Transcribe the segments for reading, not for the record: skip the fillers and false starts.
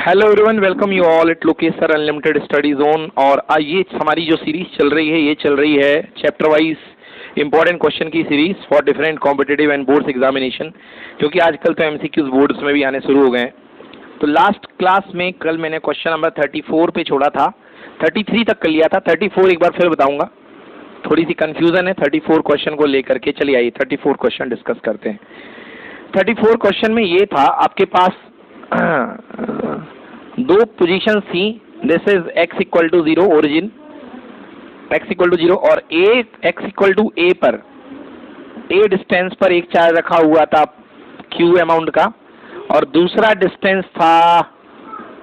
Hello everyone, welcome you all at Lokesh sir unlimited study zone. और ये हमारी जो सीरीज चल रही है, ये चल रही है चैप्टर वाइज इंपॉर्टेंट क्वेश्चन की series for different competitive and boards examination, क्योंकि आजकल तो एमसीक्यूज बोर्ड्स में भी आने शुरू हो गए हैं। तो लास्ट क्लास में कल मैंने क्वेश्चन नंबर 34 पे छोड़ा था, 33 तक कर लिया था। 34 एक बार फिर बताऊंगा, थोड़ी सी कंफ्यूजन है 34 क्वेश्चन को लेकर के। चलिए आइए 34 क्वेश्चन डिस्कस करते हैं। 34 क्वेश्चन में ये था, आपके पास दो पोजीशन थी। This is x equal to 0 origin, x equal to 0 और x इक्वल टू a पर a डिस्टेंस पर एक चार्ज रखा हुआ था q अमाउंट का, और दूसरा डिस्टेंस था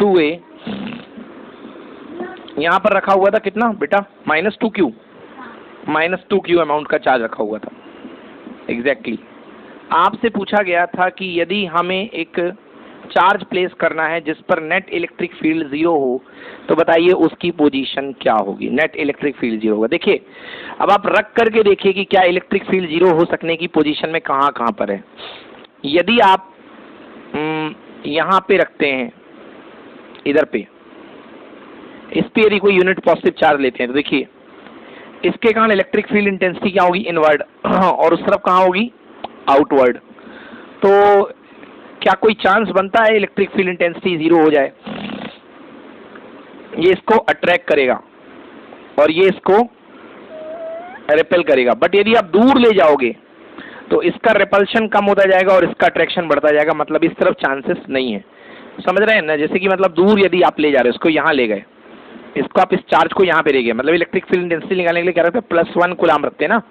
2a। यहां पर रखा हुआ था कितना बेटा, -2q, -2q अमाउंट का चार्ज रखा हुआ था। एग्जैक्टली आपसे पूछा गया था कि यदि हमें एक चार्ज प्लेस करना है जिस पर नेट इलेक्ट्रिक फील्ड 0 हो, तो बताइए उसकी पोजीशन क्या होगी। नेट इलेक्ट्रिक फील्ड 0 होगा। देखिए अब आप रख करके देखिए कि क्या इलेक्ट्रिक फील्ड 0 हो सकने की पोजीशन में कहां कहां पर है। यदि आप यहां पे रखते हैं, इधर पे, इस पे यदि कोई यूनिट पॉजिटिव चार्ज लेते हैं, तो देखिए इसके कारण इलेक्ट्रिक फील्ड इंटेंसिटी क्या होगी, इनवर्ड, और उस तरफ कहां होगी, आउटवर्ड। तो क्या कोई चांस बनता है इलेक्ट्रिक फील्ड इंटेंसिटी 0 हो जाए? ये इसको अट्रैक्ट करेगा और ये इसको रिपेल करेगा। बट यदि आप दूर ले जाओगे तो इसका रिपल्शन कम होता जाएगा और इसका अट्रैक्शन बढ़ता जाएगा। मतलब इस तरफ चांसेस नहीं है। समझ रहे हैं ना? जैसे कि मतलब दूर यदि आप ले जा रहे हो, इसको यहाँ ले गए, इसको आप इस चार्ज को यहाँ पे ले गए, मतलब इलेक्ट्रिक फील्ड इंटेंसिटी निकालने के लिए क्या रखते हैं, +1 कूलम रखते हैं ना।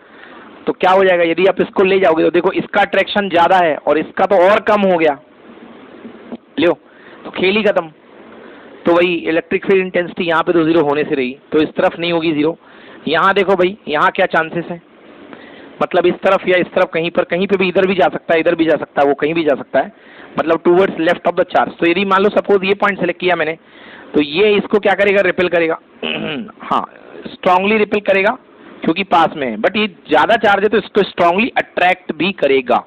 तो क्या हो जाएगा, यदि आप इसको ले जाओगे तो देखो इसका अट्रैक्शन ज्यादा है और इसका तो और कम हो गया, लो तो खेल ही खत्म। तो वही इलेक्ट्रिक फील्ड इंटेंसिटी यहाँ पे तो 0 होने से रही, तो इस तरफ नहीं होगी 0। यहाँ देखो भाई, यहाँ क्या चांसेस है, मतलब इस तरफ या इस तरफ कहीं पर, कहीं पे भी, इधर भी जा सकता है, इधर भी जा सकता है, वो कहीं भी जा सकता है, मतलब towards left of the charge. तो यदि मान लो सपोज ये पॉइंट सेलेक्ट किया मैंने, तो ये इसको क्या करेगा, रिपेल करेगा। हाँ, स्ट्रांगली रिपेल करेगा क्योंकि पास में है। बट ये ज्यादा चार्ज है तो इसको स्ट्रांगली अट्रैक्ट भी करेगा।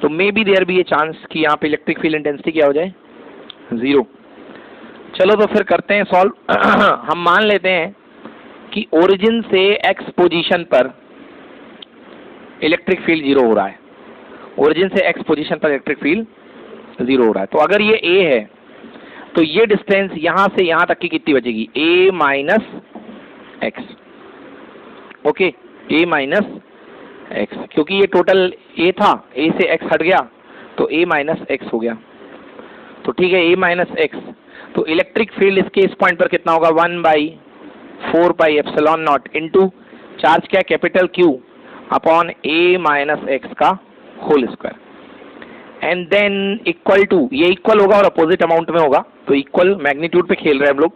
तो may be there be a chance कि यहाँ पे इलेक्ट्रिक फील्ड इंटेंसिटी क्या हो जाए, 0। चलो तो फिर करते हैं सॉल्व। हम मान लेते हैं कि ओरिजिन से x पोजीशन पर इलेक्ट्रिक फील्ड 0 हो रहा है। ओरिजिन से x पोजीशन पर इलेक्ट्रिक फील्ड 0 हो रहा है। तो अगर ये a है तो ये डिस्टेंस यहां से यहां तक की कितनी बचेगी, a minus x। Okay, a minus x, क्योंकि ये टोटल a था, a से x हट गया तो a माइनस x हो गया। तो ठीक है, a माइनस x। तो इलेक्ट्रिक फील्ड इसके इस पॉइंट पर कितना होगा, 1/4 pi epsilon naught into charge क्या, capital Q upon a minus x का whole square. And then equal to, ये इक्वल होगा और अपोजिट अमाउंट में होगा, तो इक्वल मैग्नीट्यूड पे खेल रहे हैं हम लोग।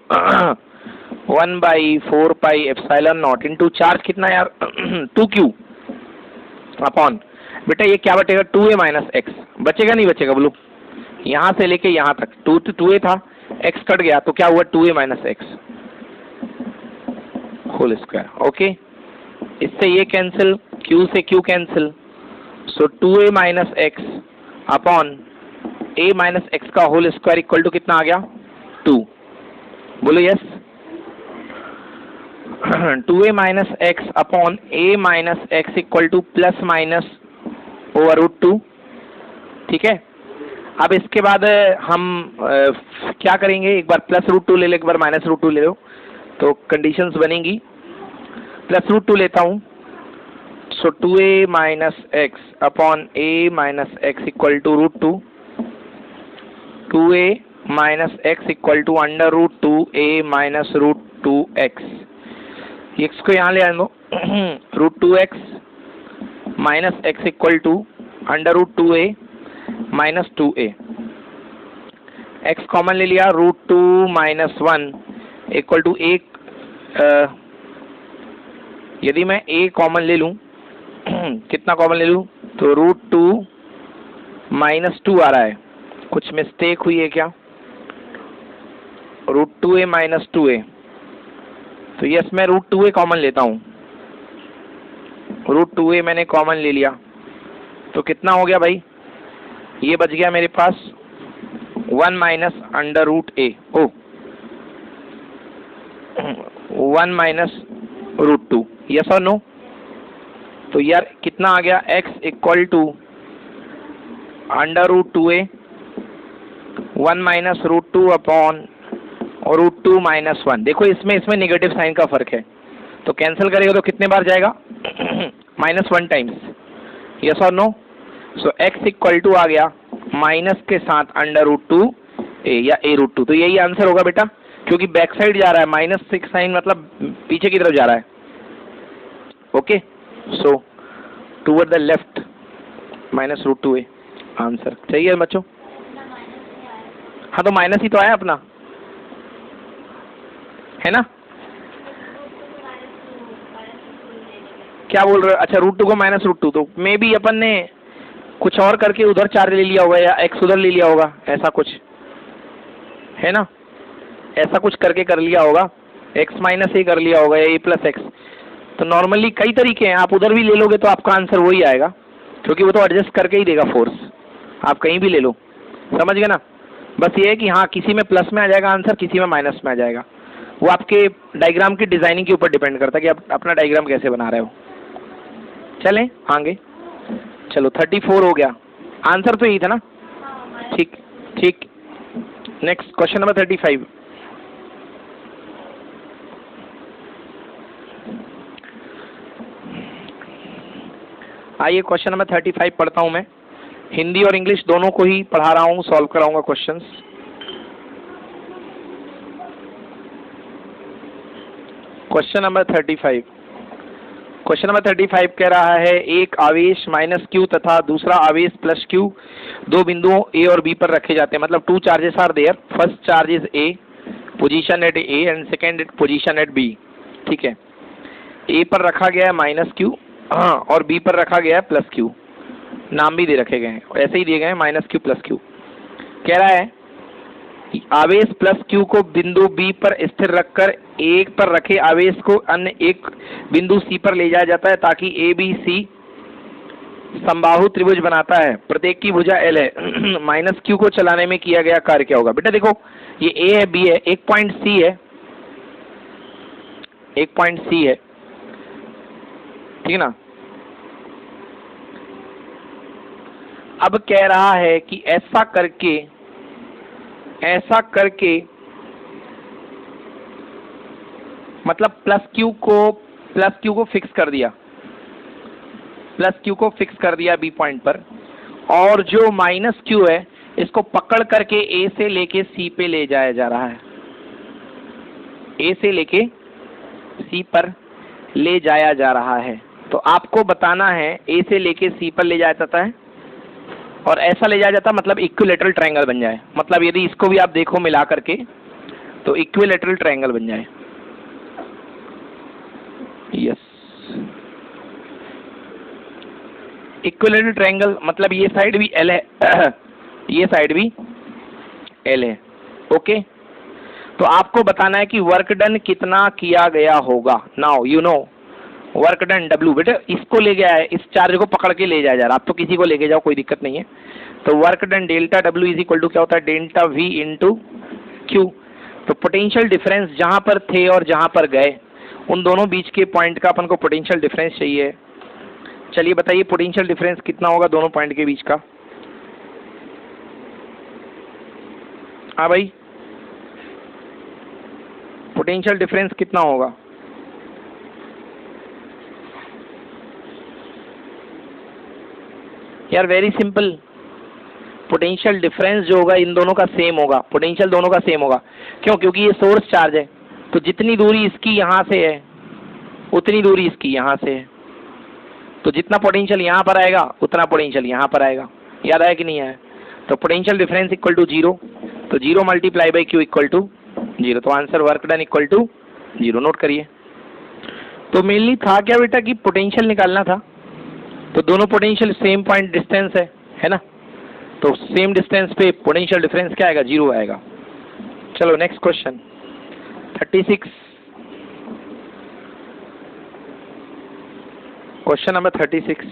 1/4 pi epsilon naught into charge कितना यार, 2Q अपॉन, बेटा ये क्या बचेगा, 2a माइनस x बचेगा, नहीं बचेगा बोलो। यहां से लेके यहां तक 2a था, x कट गया तो क्या हुआ, 2a minus x whole square. Okay, इससे ये कैंसिल, q से q cancel, so 2a minus x upon a minus x का होल स्क्वायर इक्वल टू कितना आ गया, 2। बोलो yes. 2a minus x upon a minus x equal to plus minus over √2। ठीक है, अब इसके बाद हम क्या करेंगे, एक बार +√2 ले लो, एक बार -√2 ले लो, तो कंडीशंस बनेंगी। +√2 लेता हूँ, so 2a minus x upon a minus x equal to √2, 2a minus x equal to √2a minus √2x। x को यहाँ ले आने दो, √2x minus x equal to √2a minus 2a। x common ले लिया, √2 माइनस 1 इक्वल टू एक, यदि मैं a कॉमन ले लूं, कितना कॉमन ले लूं, तो √2 माइनस 2 आ रहा है, कुछ मिस्टेक हुई है क्या, √2a माइनस 2a। तो यस, मैं √2a कॉमन लेता हूं, √2a मैंने कॉमन ले लिया, तो कितना हो गया भाई, ये बच गया मेरे पास 1 माइनस अंडर रूट ए, ओ 1 माइनस रूट 2, यस और नो? तो यार कितना आ गया, x equal to under root 2a 1 minus root 2 upon root 2 minus 1। देखो इसमें नेगेटिव साइन का फर्क है, तो कैंसिल करेगा तो कितने बार जाएगा, -1 टाइम्स, यस और no? So x equal to आ गया माइनस के साथ अंडर रूट 2 a या a रूट 2, तो यही आंसर होगा बेटा, क्योंकि बैक साइड जा रहा है, -6 साइन मतलब पीछे की तरफ जा रहा है। Okay, so toward the left minus root 2a answer चाहिए बच्चों। हाँ तो माइनस ही तो आया अपना, है ना? क्या बोल रहे हो? अच्छा रूट 2 को माइनस रूट 2, तो मे बी अपन ने कुछ और करके उधर 4 ले लिया होगा या x उधर ले लिया होगा, ऐसा कुछ है ना, ऐसा कुछ करके कर लिया होगा, x माइनस ए कर लिया होगा या a प्लस एक्स। तो नॉर्मली कई तरीके हैं, आप उधर भी ले लोगे तो आपका आंसर वही आएगा, क्योंकि वो तो एडजस्ट करके ही देगा फोर्स, आप कहीं भी ले लो, समझ गए ना? बस ये है कि हाँ किसी में प्लस में आ जाएगा आंसर, किसी में माइनस में आ जाएगा, वो आपके डायग्राम की डिजाइनिंग के ऊपर डिपेंड करता है कि आप अपना डायग्राम कैसे बना रहे हो। चलें आगे, चलो 34 हो गया, आंसर तो यही था ना? ठीक ठीक, नेक्स्ट क्वेश्चन नंबर 35। आइए क्वेश्चन नंबर 35 पढ़ता हूं मैं, हिंदी और इंग्लिश दोनों को ही पढ़ा रहा हूं, सॉल्व कराऊंगा questions. Question number 35, question number 35 कह रहा है एक आवेश -q तथा दूसरा आवेश +q दो बिंदुओं a और b पर रखे जाते हैं, मतलब 2 charges are there, first charge is a position at a and second position at b। ठीक है, a पर रखा गया है -q, हाँ, और b पर रखा गया है +q, नाम भी दे रखे गए हैं, ऐसे ही दिए गए हैं -q +q। कह रहा है आवेश +q को बिंदु b पर स्थिर रखकर एक पर रखे आवेश को अन्य एक बिंदु c पर ले जाया जाता है ताकि a b c समबाहु त्रिभुज बनाता है, प्रत्येक की भुजा l है। -q को चलाने में किया गया कार्य क्या होगा? बेटा देखो ये a है, b है, एक पॉइंट c है, एक पॉइंट c है, ठीक है ना? अब कह रहा है कि ऐसा करके मतलब +q को फिक्स कर दिया, +q को फिक्स कर दिया बी पॉइंट पर, और जो -q है इसको पकड़ करके a से लेके c पे ले जाया जा रहा है, a से लेके c पर ले जाया जा रहा है। तो आपको बताना है a से लेके c पर ले जाया जाता है, और ऐसा ले जाया जाता है मतलब इक्विलैटरल ट्रायंगल बन जाए, मतलब यदि इसको भी आप देखो मिला करके तो इक्विलैटरल ट्रायंगल बन जाए। यस, इक्विलैटरल ट्रायंगल मतलब ये साइड भी L है ये साइड भी L है। ओके, तो आपको बताना है कि वर्क डन कितना किया गया होगा। Now you know work done W, बेटे इसको ले गया है, इस चार्ज को पकड़ के ले जाया जा रहा है, आप तो किसी को लेके जाओ कोई दिक्कत नहीं है। तो work done delta W is equal to क्या होता है, डेल्टा V इंटू Q। तो पोटेंशियल डिफरेंस जहां पर थे और जहां पर गए उन दोनों बीच के पॉइंट का अपन को पोटेंशियल डिफरेंस चाहिए। चलिए बताइए पोटेंशियल डिफरेंस कितना होगा दोनों पॉइंट के बीच का? हाँ भाई, पोटेंशियल डिफरेंस कितना होगा? यार वेरी सिंपल, पोटेंशियल डिफरेंस जो होगा इन दोनों का सेम होगा, पोटेंशियल दोनों का सेम होगा। क्यों? क्योंकि ये सोर्स चार्ज है, तो जितनी दूरी इसकी यहाँ से है उतनी दूरी इसकी यहाँ से है, तो जितना पोटेंशियल यहाँ पर आएगा उतना पोटेंशियल यहाँ पर आएगा। याद आया कि नहीं आया? तो पोटेंशियल डिफरेंस इक्वल टू 0, तो 0 multiply by Q equal to 0, तो answer work done equal to 0। Note करिए। तो मेनली था क्या बेटा कि पोटेंशियल निकालना था, तो दोनों पोटेंशियल सेम पॉइंट डिस्टेंस है ना, तो सेम डिस्टेंस पे पोटेंशियल डिफरेंस क्या आएगा? 0 आएगा। चलो next question 36, question number 36।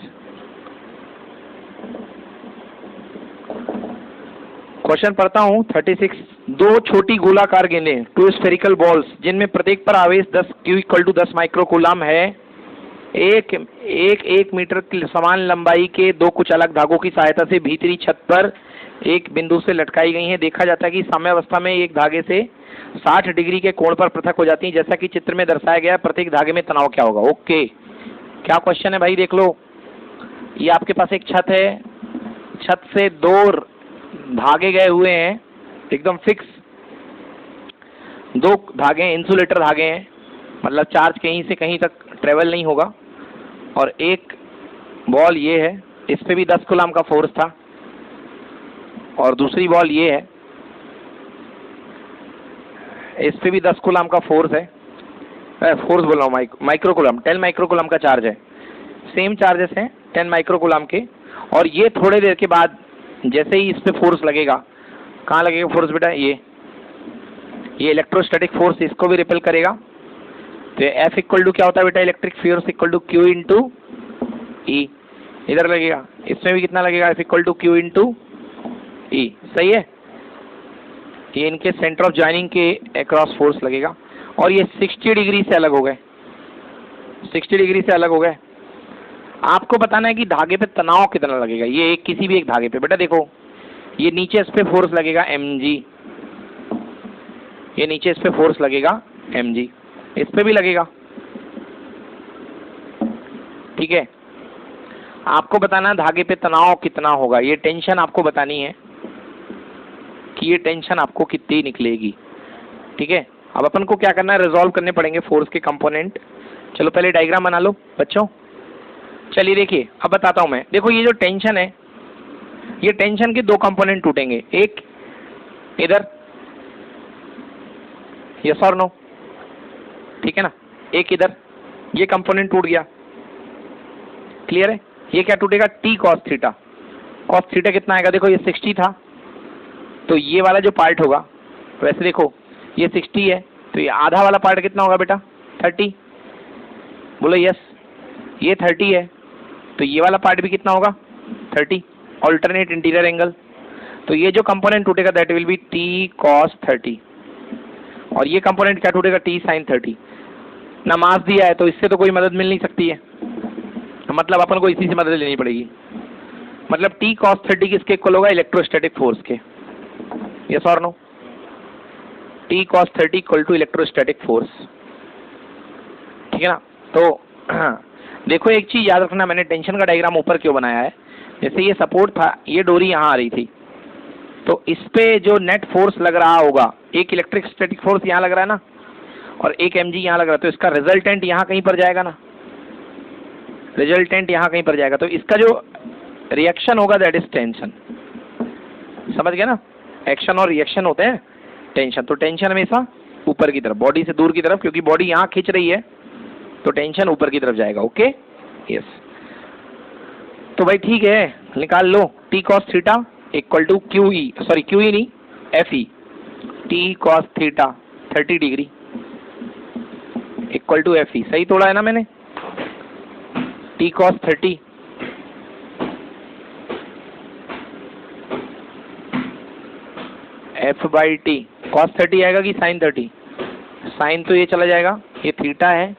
Question पढ़ता हूँ 36। दो छोटी गोलाकार गेंदें, टू स्फेरिकल बॉल्स, जिनमें प्रत्येक पर आवेश 10 Q = 10 माइक्रोकूलम है, एक मीटर की समान लंबाई के दो कुछ अलग धागों की सहायता से भीतरी छत पर एक बिंदु से लटकाई गई हैं। देखा जाता है कि साम्यावस्था में एक धागे से 60 डिग्री के कोण पर पृथक हो जाती हैं, जैसा कि चित्र में दर्शाया गया है। प्रत्येक धागे में तनाव क्या होगा? ओके, क्या क्वेश्चन है भाई, देख लो। ये आपके पास एक छत है, छत से दो धागे गए हुए हैं, एकदम फिक्स दो धागे, इंसुलेटर धागे हैं, मतलब चार्ज कहीं से कहीं तक ट्रेवल नहीं होगा। और एक बॉल ये है, इस पे भी 10 कूलम का फोर्स था, और दूसरी बॉल ये है, इस पे भी 10 कूलम का फोर्स है। फोर्स बोल रहा हूँ, माइक्रोकूलम, 10 माइक्रोकूलम का चार्ज है। सेम चार्जेस हैं 10 माइक्रोकूलम के। और ये थोड़े देर के बाद जैसे ही इस पे फोर्स लगेगा, कहाँ लगेगा फोर्स बेटा? ये इलेक्ट्रोस्टैटिक फोर्स इसको भी रिपेल करेगा। तो F = क्या होता है बेटा? Electric force = Q × E। इधर लगेगा, इसमें भी कितना लगेगा? F = Q × E। सही है। ये इनके सेंटर ऑफ जॉइनिंग के अक्रॉस फोर्स लगेगा। और ये 60 डिग्री से अलग हो गए, 60 डिग्री से अलग हो गए। आपको बताना है कि धागे पे तनाव कितना लगेगा। ये एक किसी भी एक धागे पे बेटा देखो, ये नीचे इस पे फोर्स लगेगा mg, ये नीचे इस पे फोर्स लगेगा mg, इस पे भी लगेगा। ठीक है, आपको बताना है धागे पे तनाव कितना होगा। ये टेंशन आपको बतानी है कि ये टेंशन आपको कितनी निकलेगी। ठीक है, अब अपन को क्या करना है? रिजॉल्व करने पड़ेंगे फोर्स के कंपोनेंट। चलो पहले डायग्राम बना लो बच्चों। चलिए देखिए, अब बताता हूं मैं। देखो, ये जो टेंशन है, ये टेंशन के दो कंपोनेंट टूटेंगे, एक इधर, यस और नो, ठीक है ना, एक इधर, ये कंपोनेंट टूट गया। क्लियर है? ये क्या टूटेगा? T cos theta. cos theta कितना आएगा? देखो ये 60 था, तो ये वाला जो पार्ट होगा, वैसे देखो ये 60 है, तो ये आधा वाला पार्ट कितना होगा बेटा? 30। बोलो यस। ये 30 है, तो ये वाला पार्ट भी कितना होगा? 30। Alternate interior angle. तो ये जो कंपोनेंट टूटेगा that will B T cos 30, और ये कंपोनेंट क्या टूटेगा? T sin 30। ना मास दिया है तो इससे तो कोई मदद मिल नहीं सकती है, मतलब अपन को इसी से मदद लेनी पड़ेगी। मतलब T cos 30 किसके इक्वल होगा? इलेक्ट्रोस्टैटिक फोर्स के। यस और no? T cos 30 = electrostatic force. ठीक है ना? तो देखो एक चीज याद रखना, मैंने टेंशन का डायग्राम ऊपर क्यों बनाया है? जैसे ये सपोर्ट था, ये डोरी यहाँ आ रही थी, तो इस पे जो नेट फोर्स लग रहा होगा, एक इलेक्ट्रिक स्टैटिक फोर्स यहाँ लग रहा है ना, और एक mg यहाँ लग रहा है, तो इसका रिजल्टेंट यहाँ कहीं पर जाएगा ना, रिजल्टेंट यहाँ कहीं पर जाएगा। तो इसका जो रिएक्शन होगा दैट इज टेंशन। समझ गए ना? एक्शन और रिएक्शन होते हैं टेंशन। तो टेंशन हमेशा ऊपर की तरफ, बॉडी से दूर की तरफ, क्योंकि बॉडी यहाँ खींच रही है, तो टेंशन ऊपर की तरफ जाएगा। Okay, yes. तो भाई ठीक है, निकाल लो। T cos theta = QE, sorry QE नहीं, FE। T cos theta 30 degree = FE। सही तोड़ा है ना मैंने? T cos 30 F/T। cos 30 आएगा कि sin 30? साइन तो ये चला जाएगा, ये थीटा है,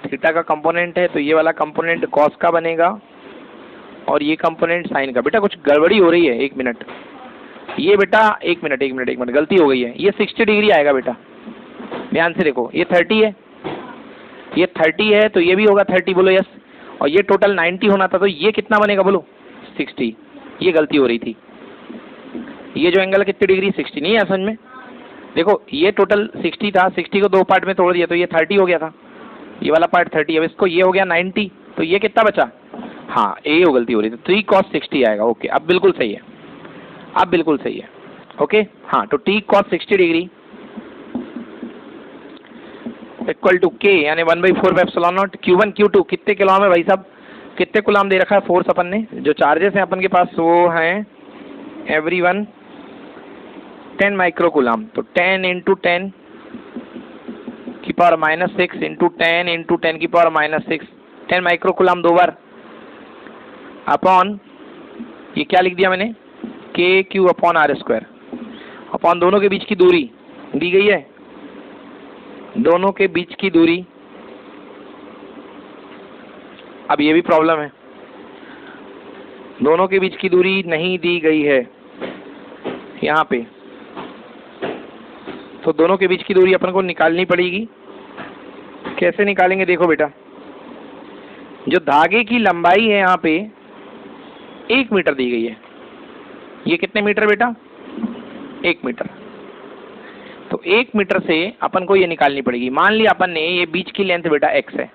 थीटा का कंपोनेंट है, तो ये वाला कंपोनेंट कॉस का बनेगा और ये कंपोनेंट साइन का। बेटा कुछ गड़बड़ी हो रही है, एक मिनट। ये बेटा एक मिनट गलती हो गई है। ये 60 डिग्री आएगा बेटा, ध्यान से देखो। ये 30 है, ये 30 है, तो ये भी होगा 30, बोलो यस। और ये टोटल 90 होना था, तो ये कितना बनेगा बोलो? 60। ये गलती हो रही थी। ये जो एंगल कितनी डिग्री? 60 नहीं है समझ में? देखो ये टोटल 60 था, 60 को दो पार्ट में तोड़ दिया, तो ये 30 हो गया था, ये वाला पार्ट 30। अब इसको ये हो गया 90, तो ये कितना बचा? हाँ, ये गलती हो रही थी, 3 cos 60 आएगा। ओके, अब बिल्कुल सही है, अब बिल्कुल सही है। ओके हाँ, तो T cos 60 डिग्री = K, यानी 1/4 Q1 Q2 कितने कूलम है भाई साहब? कितने कूलम दे रखा है फोर्स अपन ने? जो चार्जेस हैं अपन के पास वो हैं एवरीवन 10 माइक्रोकूलम। तो 10 × 10 की पावर -6 × 10 × 10 की पावर -6, 10 माइक्रोकूलम दो बार अपॉन, ये क्या लिख दिया मैंने? K q upon r square upon दोनों के बीच की दूरी दी गई है, दोनों के बीच की दूरी। अब ये भी प्रॉब्लम है, दोनों के बीच की दूरी नहीं दी गई है यहाँ पे, तो दोनों के बीच की दूरी अपन को निकालनी पड़ेगी। कैसे निकालेंगे? देखो बेटा, जो धागे की लंबाई है यहाँ पे 1 मीटर दी गई है, ये कितने मीटर बेटा? 1 मीटर। तो 1 मीटर से अपन को ये निकालनी पड़ेगी। मान लिया अपन ने ये बीच की लेंथ बेटा x है,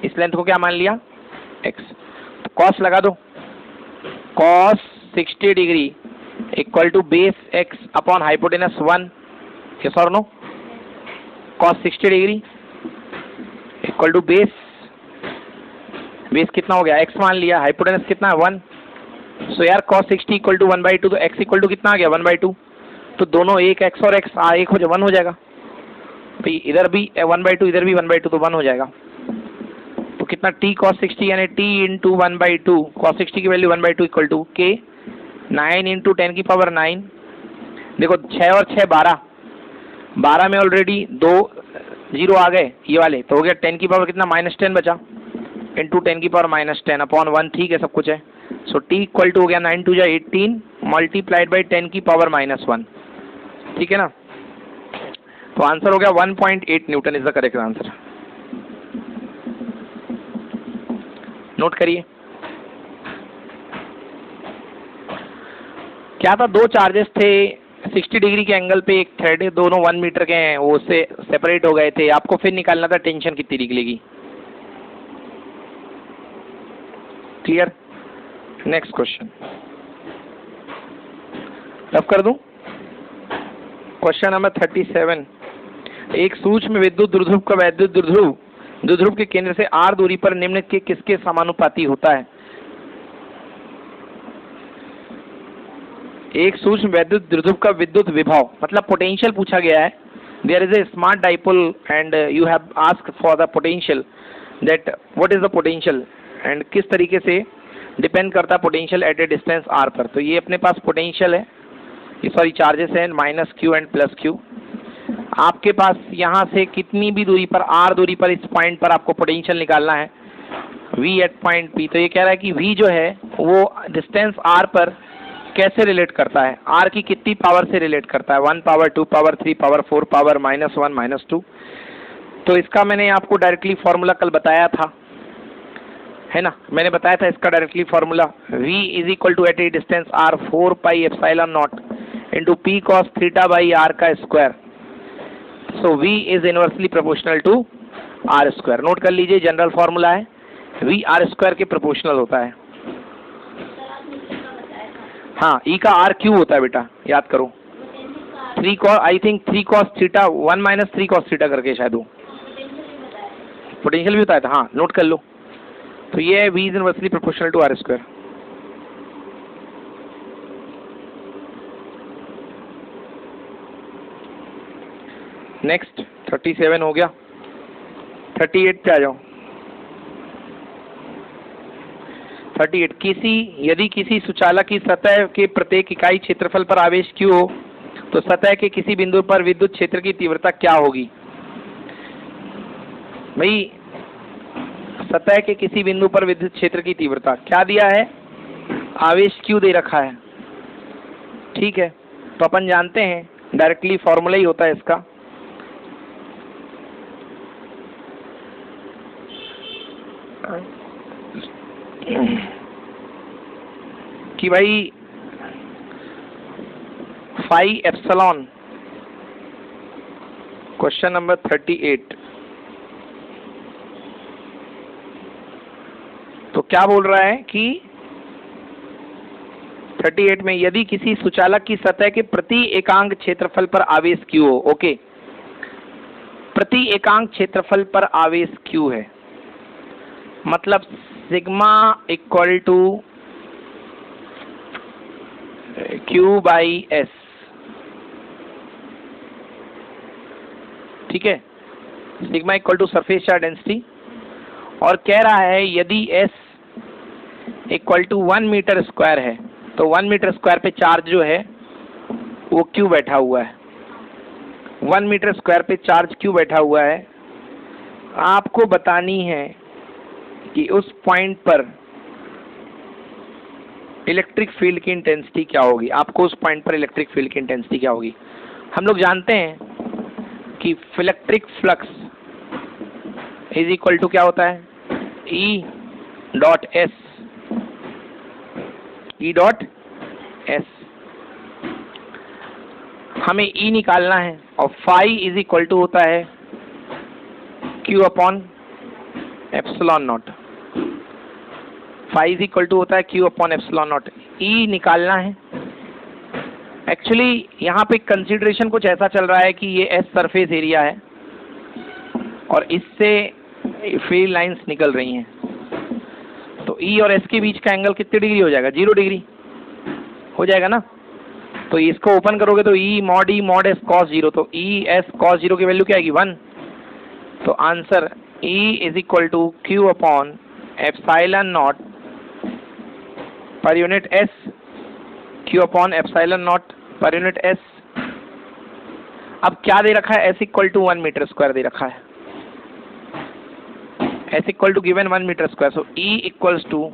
इस लेंथ को क्या मान लिया? x। तो cos लगा दो, cos 60 degree equal to base x upon hypotenuse 1। Yes और no? cos 60 degree equal to base कितना हो गया? x मान लिया, हाइपोटेनस कितना है? 1। सो यार cos 60 इक्वल टू 1/2, तो x इक्वल टू कितना आ गया? 1/2। तो दोनों एक x और x एक हो जाए 1 हो जाएगा, तो इधर भी 1/2 इधर भी 1/2, तो 1 हो जाएगा। तो कितना t cos 60 यानी t इंटू 1/2, cos 60 की value 1/2 equal to k 9 into 10 की पावर 9। देखो 6 और 6 12, 12 में ऑलरेडी 2 0 आ गए ये वाले, तो हो गया 10 की पावर कितना? -10 बचा, इंटू 10 की पावर -10 अपॉन 1। ठीक है, सब कुछ है। सो t इक्वल टू हो गया 9 2 18 मल्टीप्लाइड बाई 10 की पावर -1। ठीक है ना? तो आंसर हो गया 1.8 Newton is the correct answer. Note करिए। क्या था? 2 चार्जेस थे 60 डिग्री के एंगल पे, एक थ्रेड है, दोनों 1 मीटर के हैं, वो उससे सेपरेट हो गए थे। आपको फिर निकालना था टेंशन कितनी निकलेगी। क्लियर? नेक्स्ट क्वेश्चन रफ कर दूं। Question number 37। एक सूक्ष्म विद्युत द्विध्रुव का वैद्युत द्विध्रुव के केंद्र से r दूरी पर निम्न के किसके समानुपाती होता है? एक सूक्ष्म वैद्युत द्विध्रुव का विद्युत विभव मतलब पोटेंशियल पूछा गया है। There is a smart dipole and you have asked for the potential, that what is the potential and किस तरीके से डिपेंड करता है potential at a distance r पर। तो ये अपने पास पोटेंशियल है, सॉरी चार्जेस है -q एंड +q। आपके पास यहाँ से कितनी भी दूरी पर r दूरी पर इस पॉइंट पर आपको पोटेंशियल निकालना है v एट पॉइंट p। तो ये कह रहा है कि v जो है वो डिस्टेंस r पर कैसे रिलेट करता है, r की कितनी पावर से रिलेट करता है? 1 पावर 2 पावर 3 पावर 4 पावर -1 -2। तो इसका मैंने आपको डायरेक्टली फॉर्मूला कल बताया था, है ना? मैंने बताया था इसका directly formula v is equal to at a distance r 4 pi epsilon naught into p cos theta by r का square. So v is inversely proportional to r square. Note कर लीजिए, जनरल फॉर्मूला है, v r square के proportional होता है। हाँ, e का r Q होता है बेटा, याद करो। 3 cos I think 3 cos theta 1 - 3 cos theta करके शायद वो पोटेंशियल भी होता है। हाँ, नोट कर लो। तो ये है v is inversely proportional to r square. Next 37 हो गया, 38 पे आ जाओ। 38 यदि किसी सुचालक की सतह के प्रत्येक इकाई क्षेत्रफल पर आवेश Q हो तो सतह के किसी बिंदु पर विद्युत क्षेत्र की तीव्रता क्या होगी? भाई सतह के किसी बिंदु पर विद्युत क्षेत्र की तीव्रता क्या दिया है? आवेश Q दे रखा है। ठीक है, तो अपन जानते हैं डायरेक्टली फॉर्मूला ही होता है इसका, कि भाई फाई एप्सिलॉन। Question number 38। तो क्या बोल रहा है कि 38 में यदि किसी सुचालक की सतह के प्रति एकांक क्षेत्रफल पर आवेश Q हो। ओके, प्रति एकांक क्षेत्रफल पर आवेश Q है, मतलब sigma equal to Q by S। ठीक है, sigma equal to surface charge density, और कह रहा है यदि S equal to 1 metre square है तो 1 मीटर स्क्वायर पे चार्ज जो है वो क्यों बैठा हुआ है, 1 मीटर स्क्वायर पे चार्ज क्यों बैठा हुआ है, आपको बतानी है कि उस पॉइंट पर इलेक्ट्रिक फील्ड की इंटेंसिटी क्या होगी। आपको उस पॉइंट पर इलेक्ट्रिक फील्ड की इंटेंसिटी क्या होगी। हम लोग जानते हैं कि electric flux is equal to क्या होता है, E dot S, E dot S. हमें ई निकालना है और फाई इज इक्वल टू होता है Q upon epsilon naught. Phi is equal to होता है Q upon epsilon naught. E निकालना है। एक्चुअली यहाँ पे कंसीडरेशन कुछ ऐसा चल रहा है कि ये एस सरफेस एरिया है और इससे फील्ड लाइंस निकल रही हैं, तो ई और एस के बीच का एंगल कितने डिग्री हो जाएगा, 0 डिग्री हो जाएगा ना। तो इसको ओपन करोगे तो ई मॉड एस कॉस 0, तो ई एस कॉस 0 की वैल्यू क्या आएगी, 1। तो answer E is equal to Q upon epsilon naught per unit S, Q upon epsilon naught per unit S. अब क्या दे रखा है, S equal to 1 metre square दे रखा है, S equal to given 1 metre square, so E equals to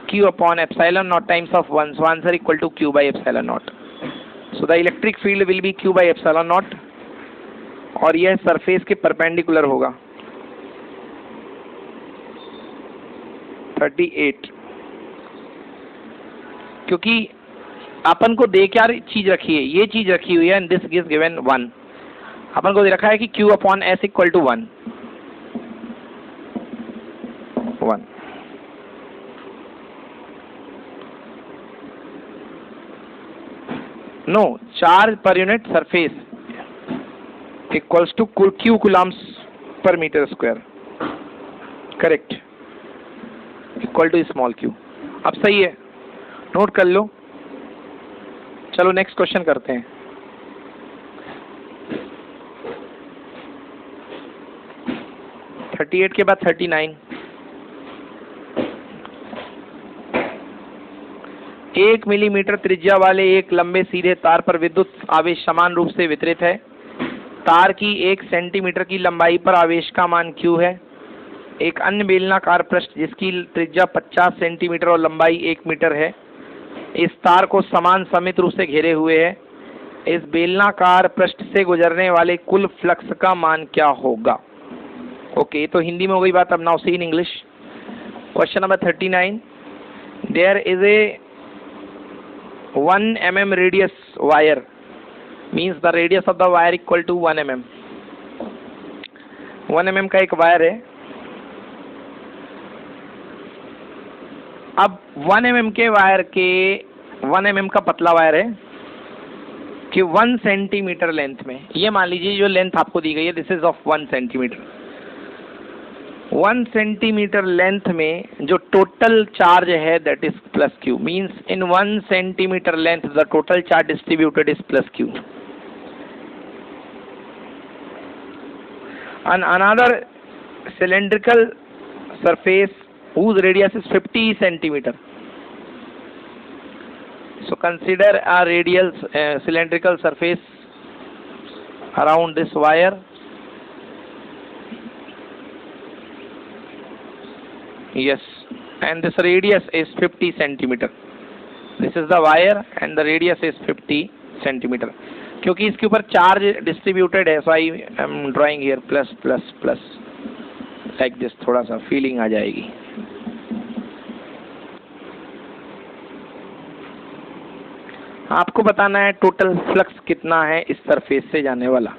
Q upon epsilon naught times of 1, so answer equal to Q by epsilon naught. So the electric field will be Q by epsilon not और यह surface के perpendicular होगा। 38, क्योंकि अपन को दे क्या चीज रखी है, ये चीज रखी हुई है, एंड दिस इज गिवन 1। अपन को दे रखा है कि Q upon S equal to 1। No, charge per unit surface equals to Q coulombs per metre square, correct, equal to small q। अब सही है, नोट कर लो। चलो नेक्स्ट क्वेश्चन करते हैं। थर्टी 38 के बाद 39। 1 मिलीमीटर त्रिज्या वाले एक लंबे सीधे तार पर विद्युत आवेश समान रूप से वितरित है। तार की 1 सेंटीमीटर की लंबाई पर आवेश का मान Q है। एक अन्य बेलनाकार पृष्ठ जिसकी त्रिज्या 50 सेंटीमीटर और लंबाई 1 मीटर है, इस तार को समान समित रूप से घेरे हुए है। इस बेलनाकार पृष्ठ से गुजरने वाले कुल फ्लक्स का मान क्या होगा। ओके, तो हिंदी में हो गई बात। अब now see in English. Question number 39, there is a 1 mm radius wire, means the radius of the wire equal to 1 mm। 1 mm का एक वायर है। अब 1 mm के वायर के 1 mm का पतला वायर है कि 1 सेंटीमीटर लेंथ में, ये मान लीजिए जो लेंथ आपको दी गई है this is of 1 centimetre. 1 centimetre length में जो टोटल चार्ज है that is plus Q, means in 1 centimetre length the total charge distributed is plus Q. On another cylindrical surface whose radius is 50 centimeter. So consider a radial cylindrical surface around this wire. Yes, and this radius is 50 centimeter. This is the wire and the radius is 50 centimeter. क्योंकि इसके ऊपर charge distributed है, so I am drawing here plus plus plus like this, थोड़ा सा feeling आ जाएगी। आपको बताना है टोटल फ्लक्स कितना है इस सरफेस से जाने वाला।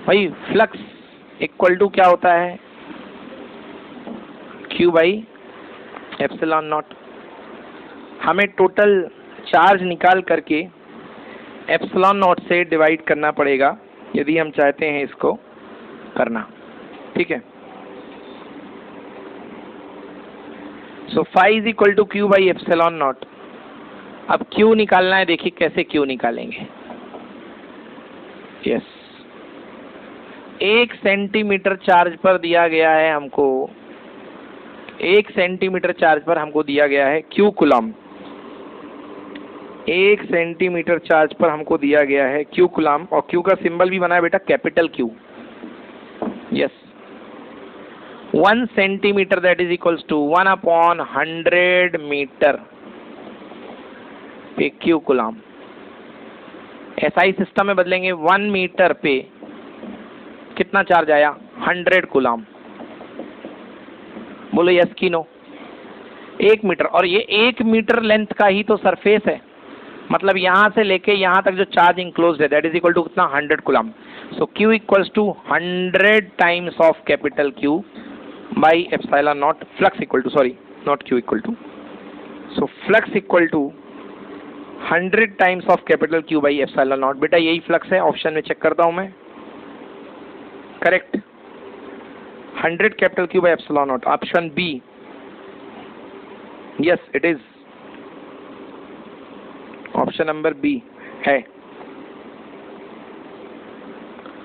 भाई फ्लक्स इक्वल टू क्या होता है, Q बाई एप्सिलॉन नॉट। हमें टोटल चार्ज निकाल करके एप्सिलॉन नॉट से डिवाइड करना पड़ेगा यदि हम चाहते हैं इसको करना, ठीक है। So phi is equal to Q by epsilon naught. अब Q निकालना है, देखिए कैसे Q निकालेंगे। यस, 1 सेंटीमीटर चार्ज पर दिया गया है हमको, 1 सेंटीमीटर चार्ज पर हमको दिया गया है Q कूलम। 1 सेंटीमीटर चार्ज पर हमको दिया गया है क्यू कूलम, और क्यू का सिंबल भी बना है बेटा capital Q. Yes, 1 centimetre that is equals to 1/100 metre पे क्यू कूलम। एसआई सिस्टम में बदलेंगे, 1 मीटर पे कितना चार्ज आया, 100 कूलम। बोलो यस की नो। 1 मीटर, और ये 1 मीटर लेंथ का ही तो सरफेस है, मतलब यहां से लेके यहां तक जो चार्ज इंक्लोज्ड है दैट इज इक्वल टू कितना, 100 coulomb. So Q equals to 100 times of capital Q by epsilon naught. Flux equal to, sorry not Q equal to, so flux equal to 100 times of capital Q by epsilon naught. बेटा यही flux है, option में check करता हूं मैं, correct, 100 capital Q by epsilon naught, option B. Yes it is, option number B है।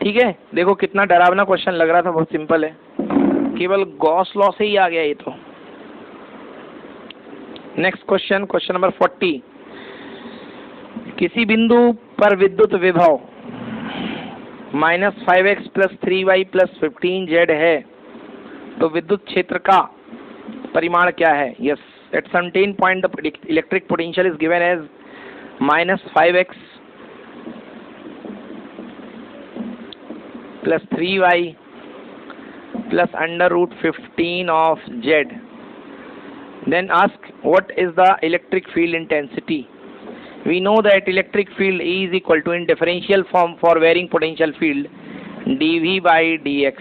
ठीक है, देखो कितना डरावना क्वेश्चन लग रहा था, बहुत सिंपल है, केवल गॉस लॉ से ही आ गया ये तो। Next question, question number 40। किसी बिंदु पर विद्युत विभव -5x + 3y + 15z है, तो विद्युत क्षेत्र का परिमाण क्या है। Yes, at certain point the electric potential is given as -5x + 3y + √15 of z. Then ask what is the electric field intensity. We know that electric field E is equal to, in differential form for varying potential field, dV by dx.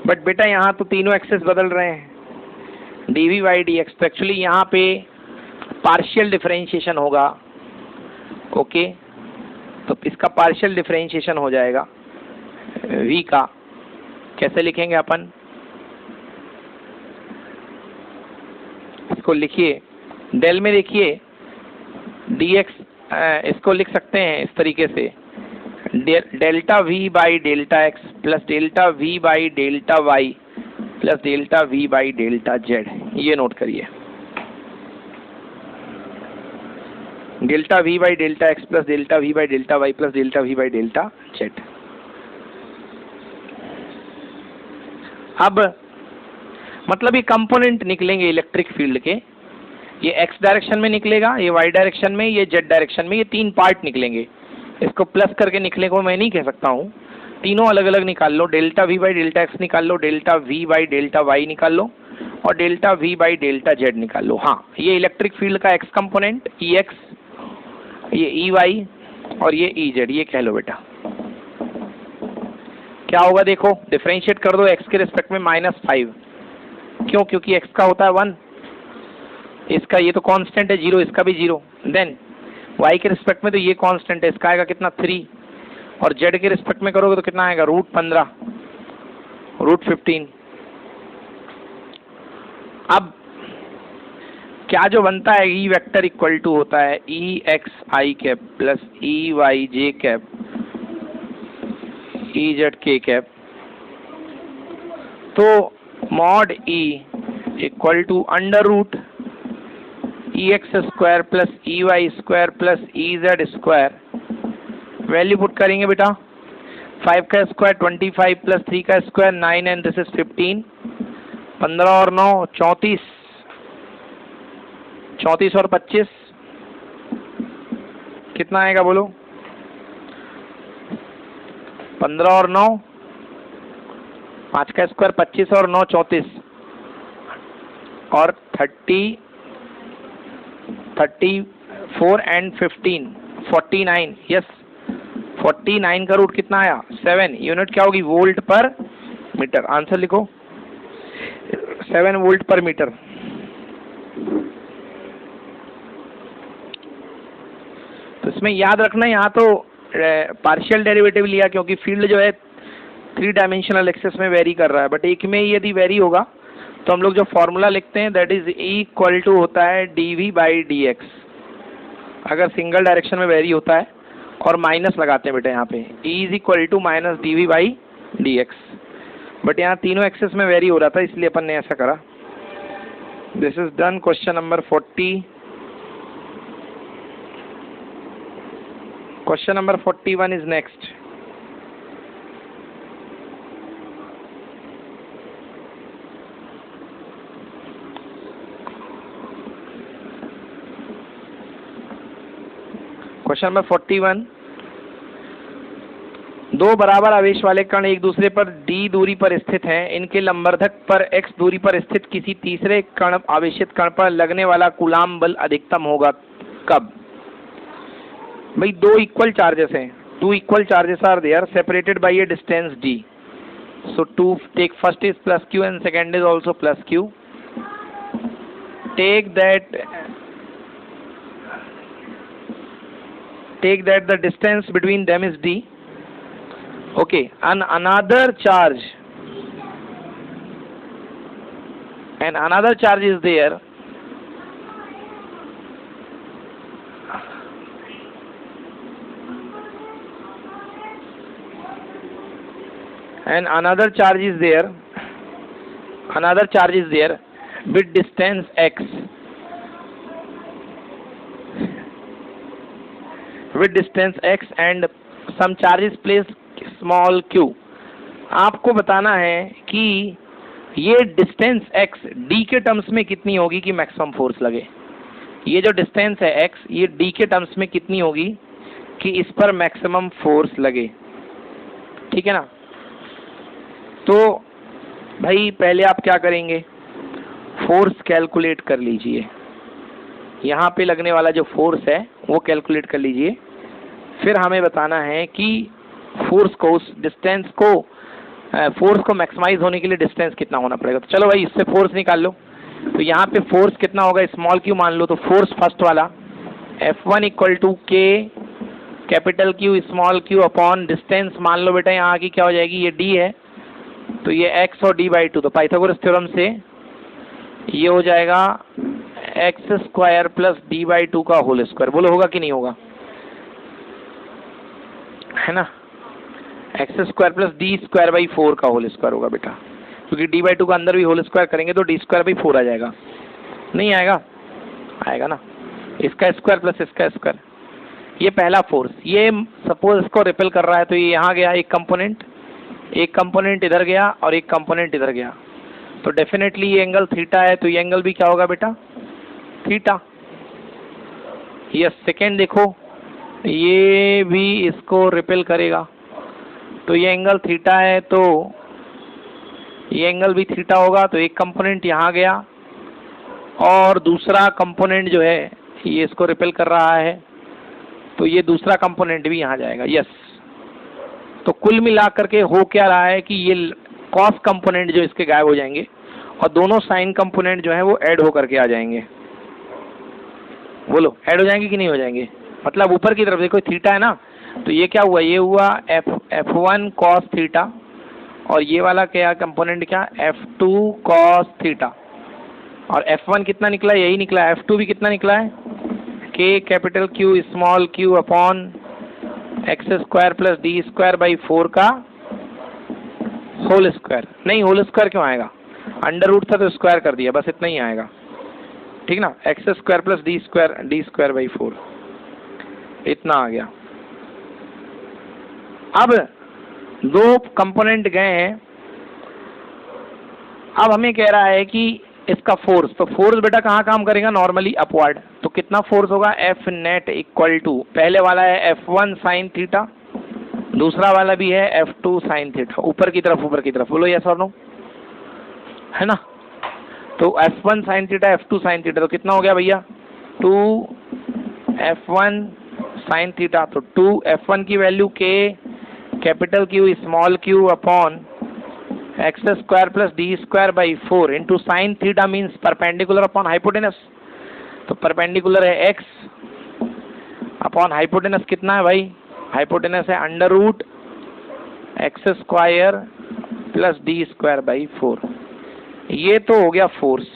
But बेटा यहाँ तो तीनों access बदल रहे हैं, dV by dx, तो actually यहाँ पे पार्शियल डिफरेंशिएशन होगा। ओके, तो इसका पार्शियल डिफरेंशिएशन हो जाएगा V का, कैसे लिखेंगे अपन, इसको लिखिए डेल में, देखिए dx, इसको लिख सकते हैं इस तरीके से, delta V by delta x plus delta V by delta y plus delta V by delta z। ये नोट करिए, delta V by delta x plus delta V by delta y plus delta V by delta z। अब मतलब ये component निकलेंगे electric field के, ये x direction में निकलेगा, ये y डायरेक्शन में, ये z डायरेक्शन में, ये 3 पार्ट निकलेंगे। इसको प्लस करके निकले को मैं नहीं कह सकता हूँ, तीनों अलग अलग निकाल लो, delta V by delta x निकाल लो, delta V by delta y निकाल लो, और delta V by delta z निकाल लो। हाँ, ये इलेक्ट्रिक फील्ड का x कंपोनेंट Ex, ये Ey और ये Ez, ये कह लो बेटा। क्या होगा देखो, डिफरेंशिएट कर दो x के रिस्पेक्ट में -5, क्यों, क्योंकि x का होता है 1, इसका ये तो कांस्टेंट है 0, इसका भी 0। देन y के रिस्पेक्ट में तो ये कांस्टेंट है, इसका आएगा कितना 3, और z के रिस्पेक्ट में करोगे तो कितना आएगा √15, √15। अब क्या जो बनता है, E वेक्टर इक्वल टू होता है EXi cap plus EYJ cap EZK cap, तो mod E equal to √ EX² plus EY² plus EZ²। Value put करेंगे बेटा, 5 का स्क्वायर 25 प्लस 3 का स्क्वायर 9 एंड दिस इज 15, 15 और 9 34, 34 और 25 कितना आएगा बोलो, 15 और 9, 5 का स्क्वायर 25 और 9 34, और 34 एंड 15 49। यस, 49 का रूट कितना आया 7, यूनिट क्या होगी वोल्ट पर मीटर। आंसर लिखो 7 वोल्ट पर मीटर। तो इसमें याद रखना, यहाँ तो पार्शियल डेरिवेटिव लिया क्योंकि फील्ड जो है 3 डायमेंशनल एक्सेस में वेरी कर रहा है, बट एक में यदि वेरी होगा तो हम लोग जो फॉर्मूला लिखते हैं दैट इज इक्वल टू होता है dV बाई dx, अगर सिंगल डायरेक्शन में वेरी होता है, और माइनस लगाते हैं बेटा यहाँ पे, E is equal to minus dV by dx, but यहाँ तीनों एक्सेस में वेरी हो रहा था इसलिए अपन ने ऐसा करा। This is done, question number 40। Question number 41 is next. Question number 41. दो बराबर आवेश वाले कण एक दूसरे पर d दूरी पर स्थित हैं। इनके लंबवर्धक पर x दूरी पर स्थित किसी तीसरे कण आवेशित कण पर लगने वाला कूलाम्ब बल अधिकतम होगा कब? भाई दो इक्वल चार्जेस हैं, two equal charges are there separated by a distance d. So to take first is plus q and second is also plus q. Take that the distance between them is d. Okay, and another charge is there. And another charge is there. With distance x. With distance x and some charges placed small q. आपको बताना है कि ये distance x d के terms में कितनी होगी कि मैक्सिमम फोर्स लगे. ये जो डिस्टेंस है x, ये d के टर्म्स में कितनी होगी कि इस पर मैक्सिमम फोर्स लगे. ठीक है ना? तो भाई पहले आप क्या करेंगे, फोर्स कैलकुलेट कर लीजिए. यहाँ पे लगने वाला जो फोर्स है वो कैलकुलेट कर लीजिए. फिर हमें बताना है कि फोर्स को, उस डिस्टेंस को, फोर्स को मैक्सिमाइज होने के लिए डिस्टेंस कितना होना पड़ेगा. तो चलो भाई इससे फोर्स निकाल लो. तो यहाँ पे फोर्स कितना होगा, स्मॉल क्यू मान लो. तो फोर्स फर्स्ट वाला F1 इक्वल टू के capital Q small Q upon distance मान लो बेटा यहाँ की क्या हो जाएगी, ये d है तो ये x और d/2. तो पाइथागोरस थ्योरम से ये हो जाएगा x² प्लस d/2 का होल स्क्वायर. बोलो होगा कि नहीं होगा, है ना? x² प्लस d²/4 का होल स्क्वायर होगा बेटा, क्योंकि d/2 का अंदर भी होल स्क्वायर करेंगे तो d²/4 आ जाएगा. नहीं आएगा? आएगा ना. इसका स्क्वायर प्लस इसका स्क्वायर. ये पहला फोर्स. ये सपोज इसको रिपेल कर रहा है तो ये यहाँ गया एक कंपोनेंट इधर गया और एक कंपोनेंट इधर गया. तो डेफिनेटली ये एंगल थीटा है, तो ये एंगल भी क्या होगा बेटा, थीटा. ये सेकेंड देखो, ये भी इसको रिपेल करेगा तो ये एंगल थीटा है, तो ये एंगल भी थीटा होगा. तो एक कंपोनेंट यहाँ गया और दूसरा कंपोनेंट जो है ये इसको रिपेल कर रहा है, तो ये दूसरा कंपोनेंट भी यहाँ जाएगा. यस. तो कुल मिला करके हो क्या रहा है कि ये कॉस कंपोनेंट जो इसके गायब हो जाएंगे और दोनों साइन कंपोनेंट जो है वो ऐड हो करके आ जाएंगे. बोलो ऐड हो जाएंगे कि नहीं हो जाएंगे? मतलब ऊपर की तरफ देखो थीटा है ना, तो ये क्या हुआ, ये हुआ F1 कॉस थीटा और ये वाला क्या कंपोनेंट क्या, F2 कॉस थीटा. और F1 कितना निकला, यही निकला. F2 भी कितना निकला है, K capital Q small q upon x² plus d²/4 का होल स्क्वायर. नहीं होल स्क्वायर क्यों आएगा, अंडर रूट था तो स्क्वायर कर दिया, बस इतना ही आएगा. ठीक ना, x² प्लस d²/4 इतना आ गया. अब दो कंपोनेंट गए हैं. अब हमें कह रहा है कि इसका फोर्स, तो फोर्स बेटा कहाँ काम करेगा, नॉर्मली अपवर्ड. तो कितना फोर्स होगा, F नेट इक्वल टू, पहले वाला है F1 साइन थीटा, दूसरा वाला भी है F2 साइन थीटा. ऊपर की तरफ. बोलो यस और नो, है ना? तो F1 sine theta, F2 sine theta, तो कितना हो गया भैया, 2F1 साइन थीटा. तो 2F1 की value K capital Q small q upon x² plus d²/4 into sine theta means perpendicular upon hypotenuse. तो परपेंडिकुलर है x अपॉन हाइपोटेनस कितना है भाई, हाइपोटेनस है under root x² plus d²/4. ये तो हो गया फोर्स.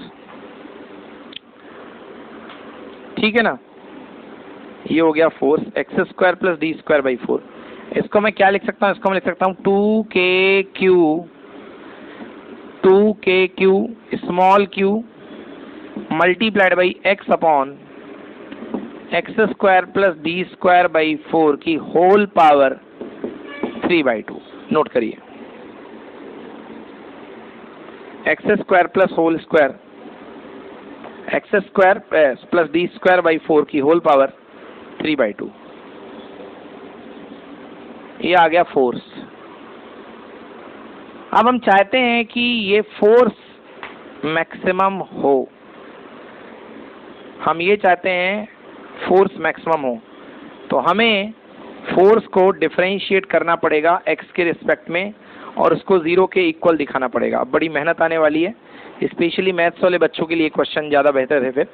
ठीक है ना, ये हो गया फोर्स x² प्लस d²/4. इसको मैं क्या लिख सकता हूँ, इसको मैं लिख सकता हूँ 2kq small q multiplied by x upon x square plus D square by 4 की होल पावर 3/2। नोट करिए, x square plus whole square, x square plus D square by 4 की होल पावर 3/2। ये आ गया फोर्स। अब हम चाहते हैं कि ये फोर्स मैक्सिमम हो, हम ये चाहते हैं फोर्स मैक्सिमम हो, तो हमें फोर्स को डिफरेंशिएट करना पड़ेगा एक्स के रिस्पेक्ट में और उसको 0 के इक्वल दिखाना पड़ेगा। अब बड़ी मेहनत आने वाली है, स्पेशली मैथ्स वाले बच्चों के लिए क्वेश्चन ज़्यादा बेहतर है फिर।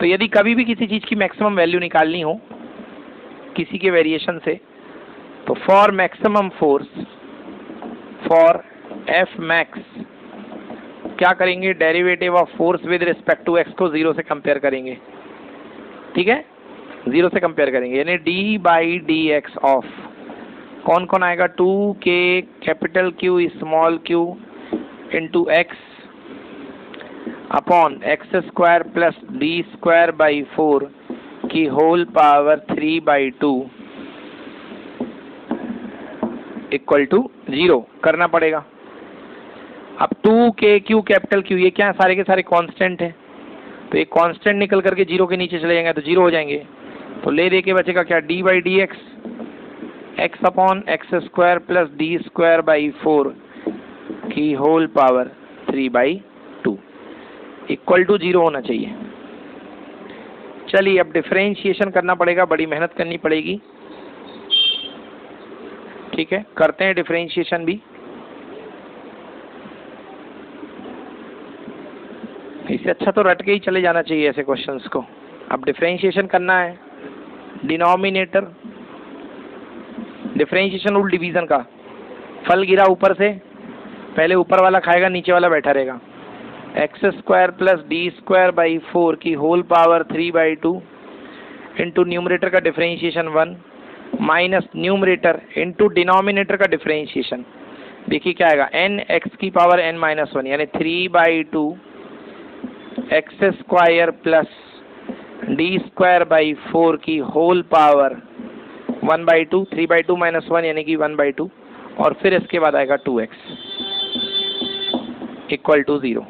तो यदि कभी भी किसी चीज़ की मैक्सिमम वैल्यू निकालनी हो किसी के वेरिएशन से, तो for maximum force, for F max, क्या करेंगे, derivative of force with respect to x को 0 से कंपेयर करेंगे। ठीक है, 0 से कंपेयर करेंगे, यानी D by D x of कौन कौन आएगा, 2k capital Q small q into x upon x square plus D square by 4 की होल पावर 3/2 इक्वल टू 0 करना पड़ेगा। अब 2k Q कैपिटल Q ये क्या है, सारे के सारे कांस्टेंट है, तो ये कांस्टेंट निकल करके 0 के नीचे चले जाएंगे तो 0 हो जाएंगे। तो ले दे के बचेगा क्या, D by D x, x upon x square plus D square by 4 की होल पावर 3/2 इक्वल टू 0 होना चाहिए। चलिए अब डिफरेंशिएशन करना पड़ेगा, बड़ी मेहनत करनी पड़ेगी। ठीक है, करते हैं डिफरेंशिएशन भी। इससे अच्छा तो रट के ही चले जाना चाहिए ऐसे क्वेश्चंस को। अब डिफरेंशिएशन करना है, डिनोमिनेटर, डिफरेंशिएशन रूल डिवीजन का, फल गिरा ऊपर से, पहले ऊपर वाला खाएगा नीचे वाला बैठा रहेगा। X square plus D square by 4 की होल पावर 3/2 इंटू न्यूमरेटर का differentiation 1 minus numerator into denominator का डिफरेंशिएशन। देखिए क्या आएगा, एन एक्स की पावर n माइनस 1 यानी 3/2 x square plus D square by 4 की होल पावर 1/2, 3/2 माइनस 1 यानी कि 1/2, और फिर इसके बाद आएगा 2x इक्वल टू 0।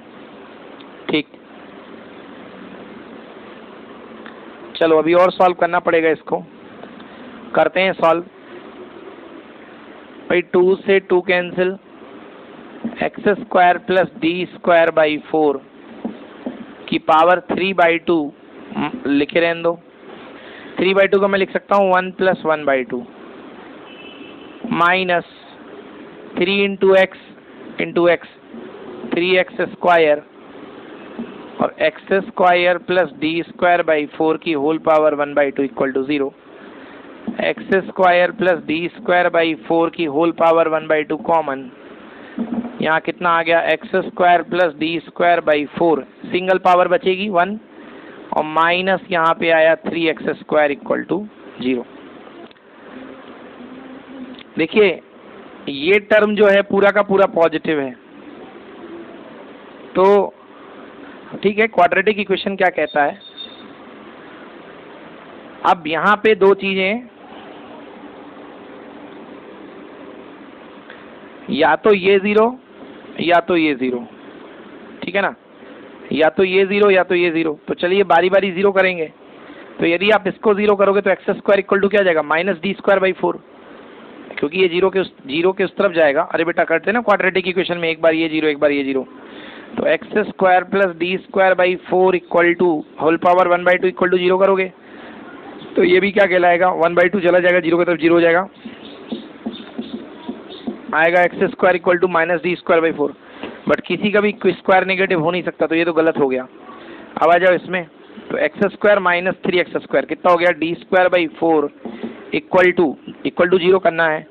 ठीक, चलो अभी और सॉल्व करना पड़ेगा इसको, करते हैं सॉल्व। भाई 2 से 2 cancel, x square plus D square by 4 की पावर 3/2 लिखे रहने दो। 3/2 का मैं लिख सकता हूँ 1 plus 1/2 minus 3 into x 3x square और x square plus D square by 4 की whole power 1/2 equal to 0। X square plus D square by 4 की होल पावर 1/2 कॉमन, यहाँ कितना आ गया, x square plus D square by 4, single power बचेगी 1 और minus यहाँ पे आया 3x स्क्वायर इक्वल टू 0। देखिए ये टर्म जो है पूरा का पूरा पॉजिटिव है, तो ठीक है। क्वाड्रेटिक इक्वेशन क्या कहता है, अब यहाँ पे दो चीजें, या तो ये 0 या तो ये 0, ठीक है ना, या तो ये 0 या तो ये 0। तो चलिए बारी बारी 0 करेंगे। तो यदि आप इसको 0 करोगे तो एक्स स्क्वायर इक्वल टू क्या जाएगा, माइनस डी स्क्वायर बाई 4, क्योंकि ये 0 के उस तरफ जाएगा। अरे बेटा करते ना क्वाड्रेटिक इक्वेशन में, एक बार ये 0 एक बार ये 0, तो x square plus D square by 4 equal to whole power 1/2 equal to 0 करोगे तो ये भी क्या कहलाएगा, 1/2 चला जाएगा, 0 की तरफ 0 हो जाएगा, आएगा x square equal to minus D square by 4। But किसी का भी स्क्वायर नेगेटिव हो नहीं सकता, तो ये तो गलत हो गया। अब आ जाओ इसमें, तो x square minus 3x square कितना हो गया, D square by 4 equal to 0 करना है,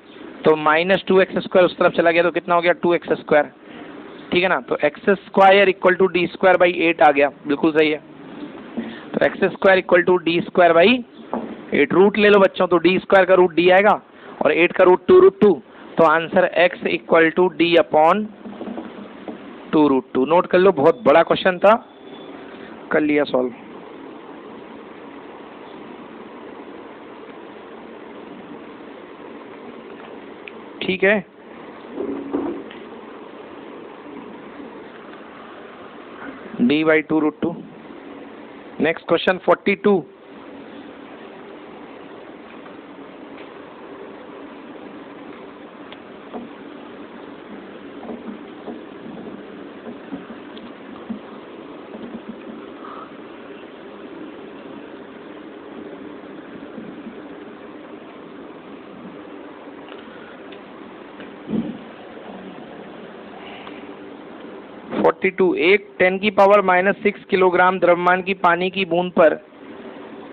तो माइनस 2x स्क्वायर उस तरफ चला गया तो कितना हो गया 2x स्क्वायर, ठीक है ना। तो x square equal to D square by 8 आ गया, बिल्कुल सही है। तो x square equal to D square by 8, root ले लो बच्चों, तो डी स्क्वायर का रूट डी आएगा और 8 का रूट 2√2, तो answer x equal to D upon 2√2। Note कर लो, बहुत बड़ा क्वेश्चन था, कर लिया सॉल्व। ठीक है, d/2√2। Next question 42। एक 10⁻⁻6 किलोग्राम द्रव्यमान की पानी की बूंद पर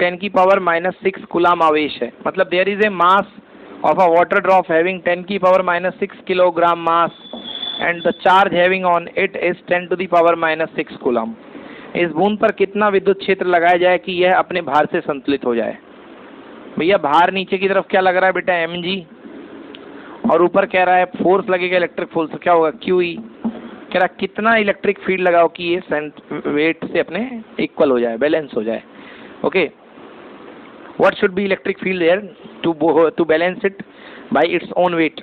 10⁻⁻6 कूलाम आवेश है। मतलब there is a mass of a water drop having 10⁻⁻6 kilogram mass and the charge having on it is 10⁻⁻6 coulomb. इस बूंद पर कितना विद्युत क्षेत्र लगाया जाए कि यह अपने भार से संतुलित हो जाए। भैया भार नीचे की तरफ क्या लग रहा है बेटा, mg, और ऊपर कह रहा है फोर्स लगेगा इलेक्ट्रिक फोर्स, तो क्या होगा, QE। कह रहा कितना इलेक्ट्रिक फील्ड लगाओ कि ये वेट से अपने इक्वल हो जाए, बैलेंस हो जाए। Okay, what should be electric field there to balance it by its own weight.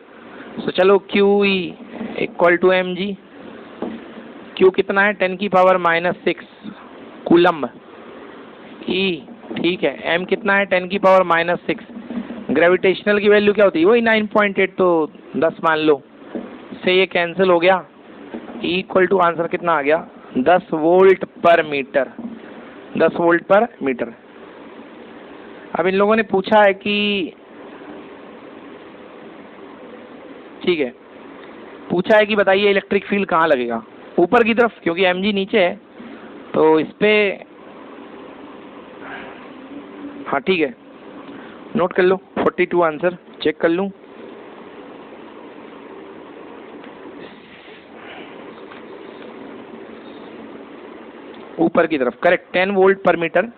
So चलो QE equal to mg। Q कितना है, 10⁻⁻6 कूलम। E ठीक है, M कितना है, 10⁻⁻6। ग्रेविटेशनल की वैल्यू क्या होती है, वही 9.8, तो 10 मान लो, से ये कैंसिल हो गया। E इक्वल टू आंसर कितना आ गया, 10 वोल्ट पर मीटर। 10 वोल्ट पर मीटर। अब इन लोगों ने पूछा है कि, ठीक है, पूछा है कि बताइए इलेक्ट्रिक फील्ड कहाँ लगेगा, ऊपर की तरफ, क्योंकि mg नीचे है तो इस पे, हाँ ठीक है, नोट कर लो 42 आंसर, चेक कर लूँ। ऊपर की तरफ, करेक्ट, 10 वोल्ट पर मीटर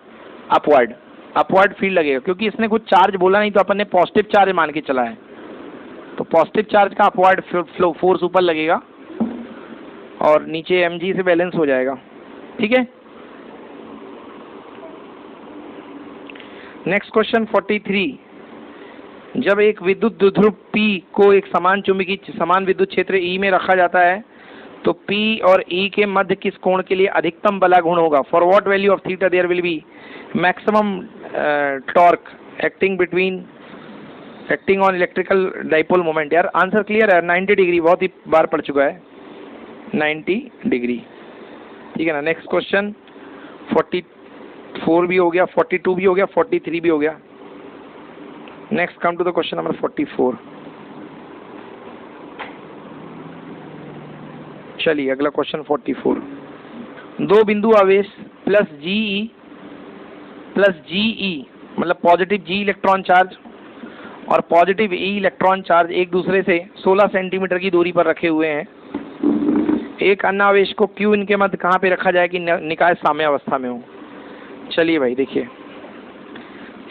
अपवर्ड फील्ड लगेगा, क्योंकि इसने कुछ चार्ज बोला नहीं तो अपन ने पॉजिटिव चार्ज मान के चला है, तो पॉजिटिव चार्ज का अपवर्ड फ्लो फोर्स ऊपर लगेगा और नीचे mg से बैलेंस हो जाएगा। ठीक है, नेक्स्ट क्वेश्चन 43। जब एक विद्युत द्विध्रुव P को एक समान विद्युत क्षेत्र E में रखा जाता है तो P और E के मध्य किस कोण के लिए अधिकतम बलागुण होगा। For what value of theta there will be maximum torque acting on electrical dipole moment. यार आंसर क्लियर है, 90 डिग्री, बहुत ही बार पढ़ चुका है, 90 डिग्री। ठीक है ना। नेक्स्ट क्वेश्चन 44 भी हो गया, 42 भी हो गया, 43 भी हो गया। Next come to the question number 44। चलिए अगला क्वेश्चन 44। दो बिंदु आवेश प्लस GE मतलब पॉजिटिव G इलेक्ट्रॉन चार्ज और पॉजिटिव E इलेक्ट्रॉन चार्ज एक दूसरे से 16 सेंटीमीटर की दूरी पर रखे हुए हैं। एक अन्य आवेश को Q इनके मध्य कहाँ पे रखा जाए कि निकाय साम्य अवस्था में हो। चलिए भाई देखिए,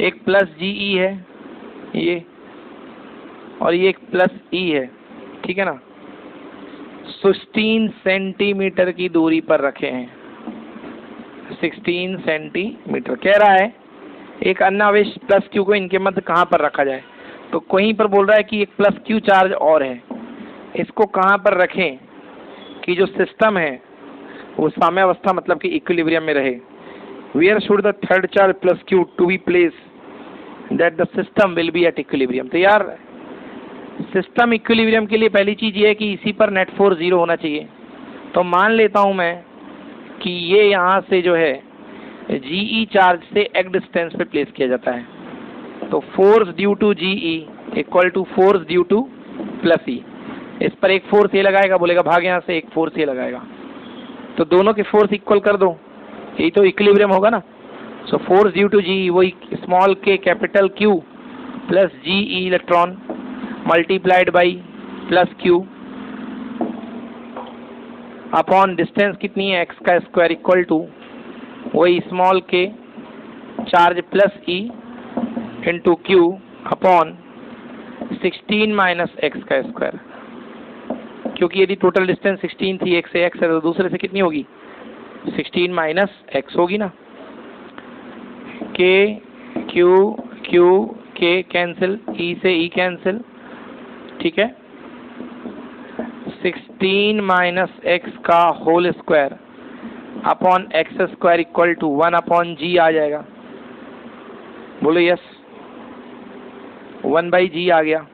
एक प्लस GE है ये, और ये एक प्लस E है, ठीक है ना। 16 सेंटीमीटर की दूरी पर रखे हैं, 16 सेंटीमीटर। कह रहा है एक अन्य आवेश प्लस Q को इनके मध्य कहाँ पर रखा जाए, तो कहीं पर बोल रहा है कि एक प्लस Q चार्ज और है, इसको कहाँ पर रखें कि जो सिस्टम है वो साम्यावस्था मतलब कि इक्विलिब्रियम में रहे। Where should the third charge plus Q to be place that the system will be at equilibrium. तो यार सिस्टम इक्विलिब्रियम के लिए पहली चीज ये है कि इसी पर नेट फोर्स 0 होना चाहिए। तो मान लेता हूं मैं कि ये यहाँ से जो है GE चार्ज से एक डिस्टेंस पे प्लेस किया जाता है, तो force due to GE equal to force due to plus E। इस पर एक फोर्स ये लगाएगा, बोलेगा भाग यहाँ से, एक फोर्स ये लगाएगा, तो दोनों के फोर्स इक्वल कर दो, यही तो इक्विलिब्रियम होगा ना। So force due to GE वही small k capital Q plus GE electron multiplied by plus Q upon distance कितनी है x का स्क्वायर इक्वल टू वही small k charge plus E into Q upon 16 minus x का square. क्योंकि यदि total distance 16 थी, एक से x है तो दूसरे से कितनी होगी, 16 माइनस x होगी ना। k Q Q k cancel, E से E कैंसिल, ठीक है। 16 माइनस एक्स का whole square upon x square equal to 1 upon g आ जाएगा। बोलो यस, 1 बाई जी आ गया।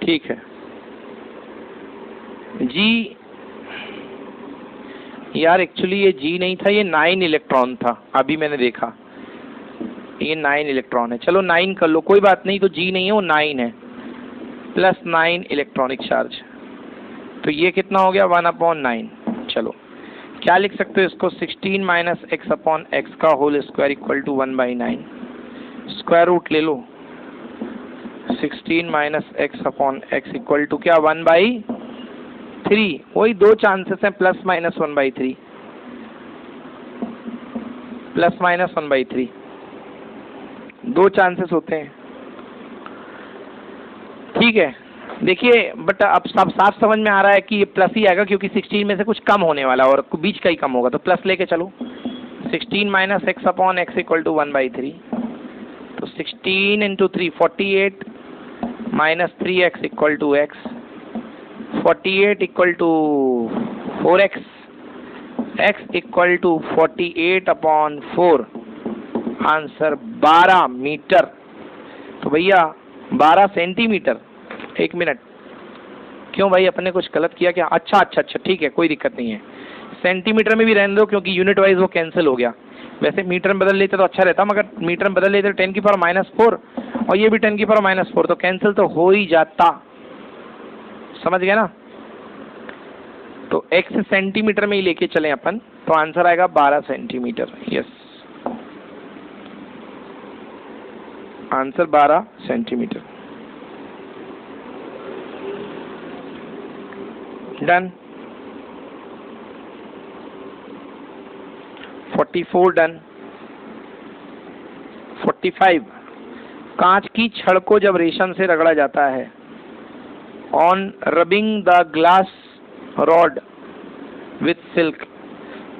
ठीक है जी, यार एक्चुअली ये जी नहीं था, ये 9 इलेक्ट्रॉन था, अभी मैंने देखा ये 9 इलेक्ट्रॉन है। चलो 9 कर लो, कोई बात नहीं, तो जी नहीं है वो 9 है, प्लस 9 इलेक्ट्रॉनिक चार्ज। तो ये कितना हो गया 1 अपॉन 9। चलो क्या लिख सकते हो इसको, 16 माइनस एक्स अपॉन एक्स का whole square equal to 1 by 9। Square root ले लो, 16 minus x upon x equal to क्या 1 बाई 3। वही दो चांसेस हैं, plus minus 1 by 3, plus minus 1 by 3, दो चांसेस होते हैं। ठीक है, देखिए बट अब सब साफ समझ में आ रहा है कि ये प्लस ही आएगा, क्योंकि 16 में से कुछ कम होने वाला और बीच का ही कम होगा, तो प्लस लेके चलो। 16 minus x upon x equal to 1 by 3, तो 16 into 3 48 minus 3x equal to x, 48 equal to 4x, x equal to 48 upon 4, answer 12 metre. तो भैया 12 सेंटीमीटर। एक मिनट, क्यों भाई अपने कुछ गलत किया क्या? अच्छा अच्छा अच्छा, ठीक है कोई दिक्कत नहीं है, सेंटीमीटर में भी रहने दो क्योंकि यूनिट वाइज वो कैंसिल हो गया। वैसे मीटर में बदल लेते तो अच्छा रहता, मगर मीटर में बदल लेते 10 की पावर -4 और ये भी 10 की पावर -4, तो कैंसिल तो हो ही जाता, समझ गए ना। तो x सेंटीमीटर में ही लेके चलें अपन, तो आंसर आएगा 12 centimetre. Yes, answer 12 centimetre. Done. 44 done. 45, कांच की छड़ को जब रेशम से रगड़ा जाता है, on rubbing the glass rod with silk,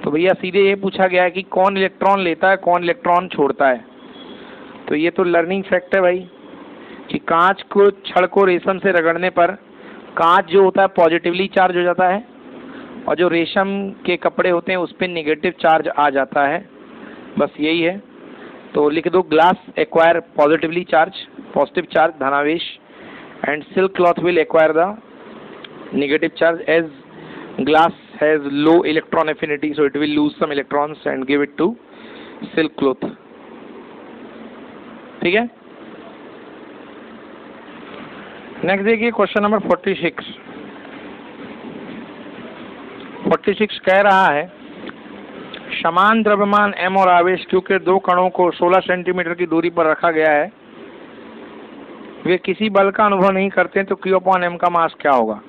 तो भैया सीधे ये पूछा गया है कि कौन इलेक्ट्रॉन लेता है कौन इलेक्ट्रॉन छोड़ता है। तो ये तो लर्निंग फैक्ट है भाई, कि कांच को छड़ को रेशम से रगड़ने पर कांच जो होता है पॉजिटिवली चार्ज हो जाता है और जो रेशम के कपड़े होते हैं उस पर निगेटिव चार्ज आ जाता है, बस यही है। तो लिख दो, glass acquire positively charge, positive charge धनावेश, and silk cloth will acquire the negative charge as glass has low electron affinity, so it will lose some electrons and give it to silk cloth। ठीक है, next देखिए question number 46। 46 कह रहा है, समान द्रव्यमान m और आवेश q के दो कणों को 16 सेंटीमीटर की दूरी पर रखा गया है, वे किसी बल का अनुभव नहीं करते, तो q अपॉन m का मास क्या होगा।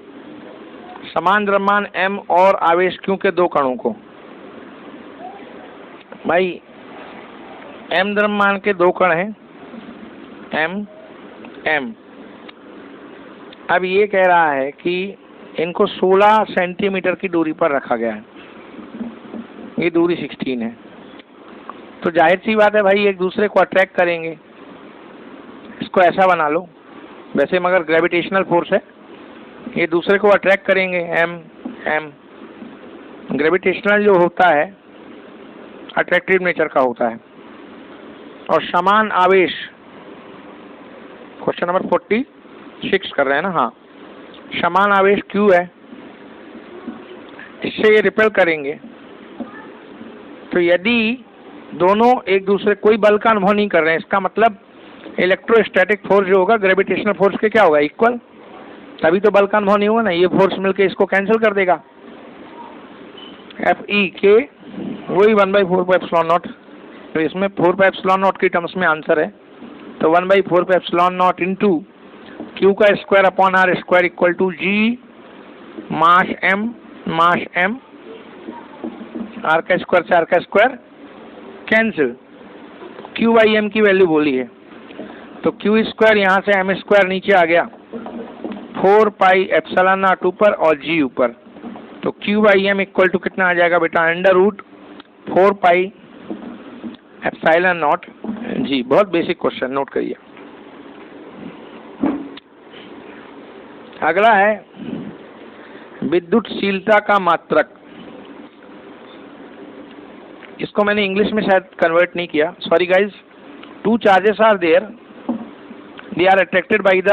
समान द्रव्यमान m और आवेश q के दो कणों को, भाई m द्रव्यमान के दो कण हैं, m। अब ये कह रहा है कि इनको 16 सेंटीमीटर की दूरी पर रखा गया है, ये दूरी 16 है, तो जाहिर सी बात है भाई एक दूसरे को अट्रैक्ट करेंगे। इसको ऐसा बना लो, वैसे मगर ग्रेविटेशनल फोर्स है, ये दूसरे को अट्रैक्ट करेंगे, m। ग्रेविटेशनल जो होता है अट्रैक्टिव नेचर का होता है। और समान आवेश, क्वेश्चन नंबर 46 कर रहे हैं ना, हाँ, समान आवेश q है, इससे ये रिपेल करेंगे। तो यदि दोनों एक दूसरे कोई बल का अनुभव नहीं कर रहे हैं, इसका मतलब इलेक्ट्रोस्टैटिक फोर्स जो होगा ग्रेविटेशनल फोर्स के क्या होगा, इक्वल, तभी तो बल का अनुभव नहीं होगा ना। ये फोर्स मिलके इसको कैंसिल कर देगा, Fe के वही 1/4πε0, तो इसमें 4πε0 की टर्म्स में आंसर है, तो 1/4πε0 इंटू q का square upon r square equal to g mass m, r का स्क्वायर से r का square cancel, q by m की वैल्यू बोली है, तो q स्क्वायर यहाँ से m स्क्वायर नीचे आ गया, 4πε0 ऊपर और g ऊपर, तो q by m equal to कितना आ जाएगा बेटा, √4πε0 जी। बहुत बेसिक क्वेश्चन, नोट करिए। अगला है विद्युतशीलता का मात्रक। इसको मैंने इंग्लिश में शायद कन्वर्ट नहीं किया, sorry guys. Two charges are there, they are attracted by the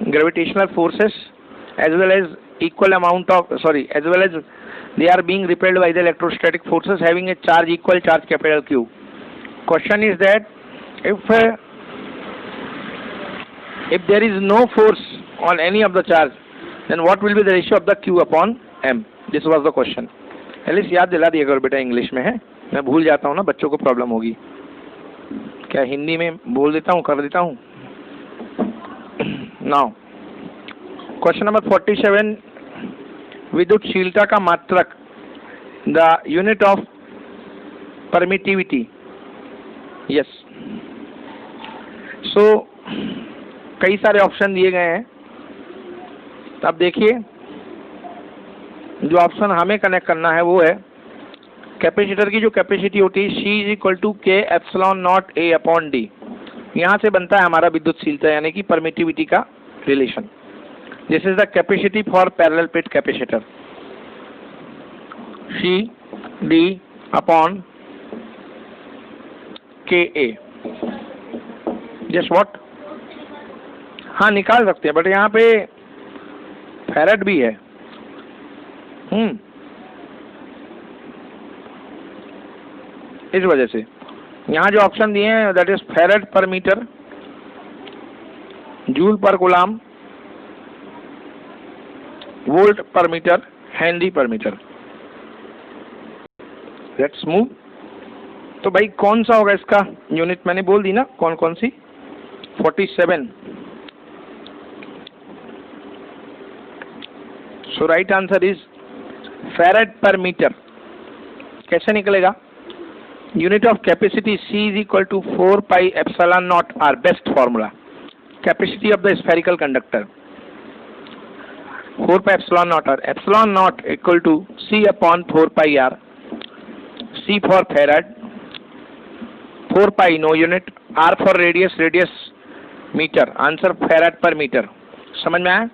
gravitational forces as well as equal amount of as well as they are being repelled by the electrostatic forces having a charge equal charge capital Q. Question is that if there is no force on any of the charge, then what will be the ratio of the Q upon M? This was the question. Alice याद दिला दिया करो बेटा, English में है, मैं भूल जाता हूँ ना, बच्चों को प्रॉब्लम होगी। क्या हिंदी में बोल देता हूँ, कर देता हूँ। नाउ क्वेश्चन नंबर 47, विद्युतशीलता का मात्रक, the unit of permittivity. Yes, so कई सारे ऑप्शन दिए गए हैं। अब देखिए, जो ऑप्शन हमें कनेक्ट करना है वो है कैपेसिटर की जो कैपेसिटी होती है C इज इक्वल टू के epsilon not A upon D। यहाँ से बनता है हमारा विद्युतशीलता यानी कि परमिटिविटी का relation. This is the capacity for parallel plate capacitor, C D upon KA। Just what, हाँ निकाल सकते हैं, बट यहाँ पे फैराड भी है। इस वजह से यहाँ जो ऑप्शन दिए हैं दैट इज फैराड पर मीटर, जूल पर कूलम, वोल्ट पर मीटर, हेनरी पर मीटर। Let's move. तो भाई कौन सा होगा इसका यूनिट, मैंने बोल दी ना कौन कौन सी। 47। So right answer is farad पर मीटर। कैसे निकलेगा? Unit of capacity C is equal to 4 pi epsilon naught R, best formula. Capacity of the spherical conductor 4 pi epsilon naught R, epsilon naught equal to C upon 4 pi R, C for farad, 4 pi no unit, R for radius, radius metre, answer farad पर metre. समझ में आया?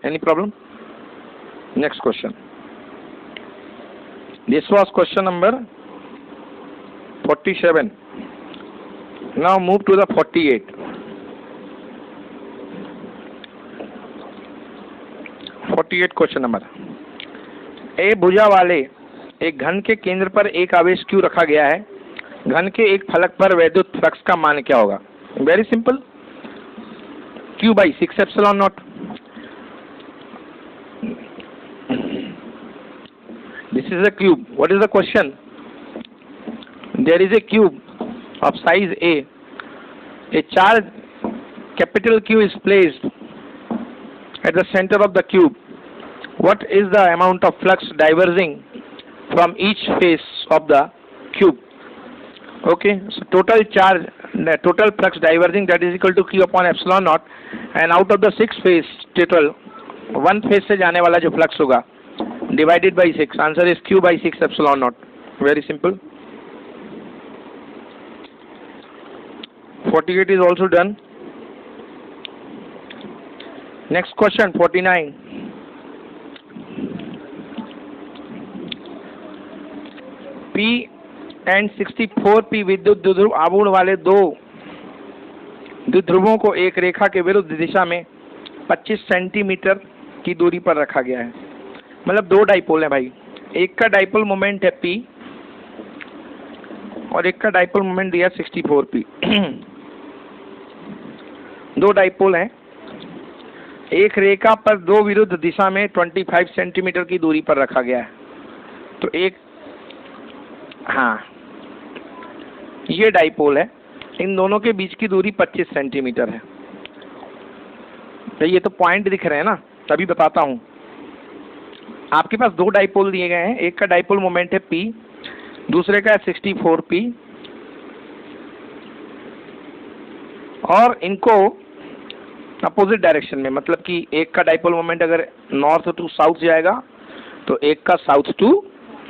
Any problem? Next question. This was question number 47. Now move to the 48. 48 question number. A भुजा वाले एक घन के केंद्र पर एक आवेश Q रखा गया है। घन के एक फलक पर वैद्युत फ्लक्स का मान क्या होगा? Very simple, Q by 6 epsilon not. This is a cube. What is the question? There is a cube of size A. A charge capital Q is placed at the center of the cube. What is the amount of flux diverging from each face of the cube? Okay, so total charge, total flux diverging, that is equal to Q upon epsilon naught, and out of the 6 phase total, one phase से जाने वाला जो flux होगा divided by 6, answer is Q by 6 epsilon naught. Very simple. 48 is also done. Next question 49. P and 64P विद्युत द्विध्रुव आघूर्ण वाले दो द्विध्रुवों को एक रेखा के विरुद्ध दिशा में 25 सेंटीमीटर की दूरी पर रखा गया है। मतलब दो डाइपोल है भाई, एक का डाइपोल मोमेंट है P और एक का डाइपोल मोमेंट दिया 64P। दो डाइपोल हैं, एक रेखा पर दो विरुद्ध दिशा में 25 सेंटीमीटर की दूरी पर रखा गया है। तो एक, हाँ ये डाइपोल है, इन दोनों के बीच की दूरी 25 सेंटीमीटर है। तो ये तो पॉइंट दिख रहे हैं ना, तभी बताता हूँ। आपके पास दो डाइपोल दिए गए हैं, एक का डाइपोल मोमेंट है P, दूसरे का है 64P, और इनको अपोजिट डायरेक्शन में, मतलब कि एक का डाइपोल मोमेंट अगर नॉर्थ टू साउथ जाएगा तो एक का साउथ टू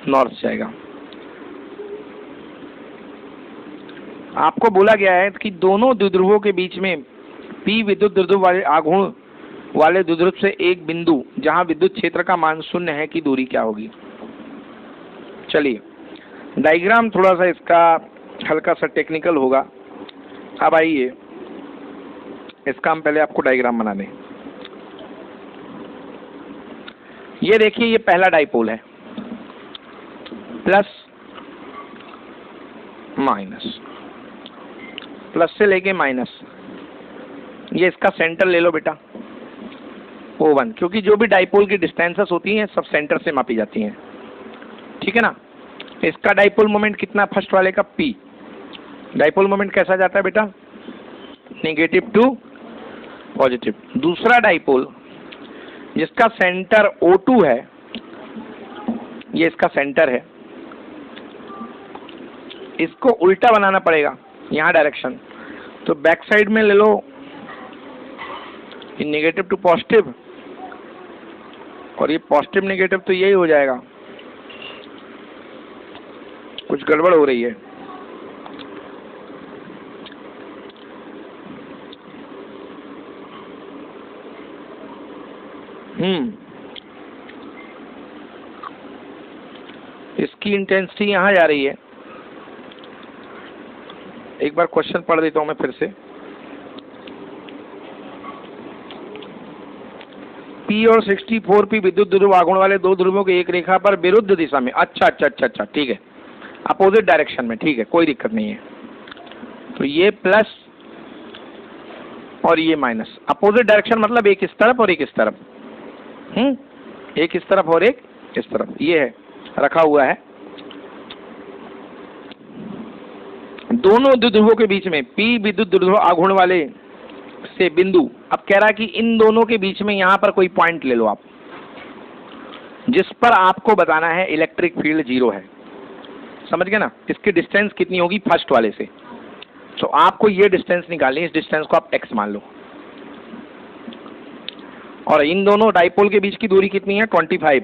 नॉर्थ जाएगा। आपको बोला गया है कि दोनों द्विध्रुवों के बीच में P विद्युत द्विध्रुव वाले आघूर्ण वाले द्विध्रुव से एक बिंदु जहां विद्युत क्षेत्र का मान 0 है की दूरी क्या होगी? चलिए डायग्राम थोड़ा सा इसका हल्का सा टेक्निकल होगा। अब आइए इसका हम पहले आपको डायग्राम बना दें। ये देखिए, ये पहला डाइपोल है, प्लस माइनस, प्लस से लेके माइनस। ये इसका सेंटर ले लो बेटा O1, क्योंकि जो भी डाइपोल की डिस्टेंसेस होती हैं सब सेंटर से मापी जाती हैं, ठीक है ना। इसका डाइपोल मोमेंट कितना, फर्स्ट वाले का P। डाइपोल मोमेंट कैसा जाता है बेटा, नेगेटिव टू पॉजिटिव। दूसरा डाइपोल जिसका सेंटर O2 है, ये इसका सेंटर है, इसको उल्टा बनाना पड़ेगा यहाँ डायरेक्शन। तो बैक साइड में ले लो ये नेगेटिव टू पॉजिटिव, और ये पॉजिटिव नेगेटिव, तो यही हो जाएगा। कुछ गड़बड़ हो रही है। इसकी इंटेंसिटी यहां जा रही है। एक बार क्वेश्चन पढ़ देता हूं मैं फिर से। P और 64P विद्युत ध्रुव आघूर्ण वाले दो ध्रुवों के एक रेखा पर विरुद्ध दिशा में, अच्छा, ठीक है, अपोजिट डायरेक्शन में, ठीक है, कोई दिक्कत नहीं है। तो ये प्लस और ये माइनस, अपोजिट डायरेक्शन मतलब एक इस तरफ और एक इस तरफ, एक इस तरफ और एक इस तरफ, ये है रखा हुआ है। दोनों द्विध्रुवों के बीच में P विद्युत ध्रुव आघूर्ण वाले से बिंदु, अब कह रहा है कि इन दोनों के बीच में यहां पर कोई पॉइंट ले लो आप, जिस पर आपको बताना है इलेक्ट्रिक फील्ड 0 है। समझ गए ना। इसकी डिस्टेंस कितनी होगी फर्स्ट वाले से, तो आपको ये डिस्टेंस निकालनी है। इस डिस्टेंस को आप x मान लो, और इन दोनों डाइपोल के बीच की दूरी कितनी है, 25।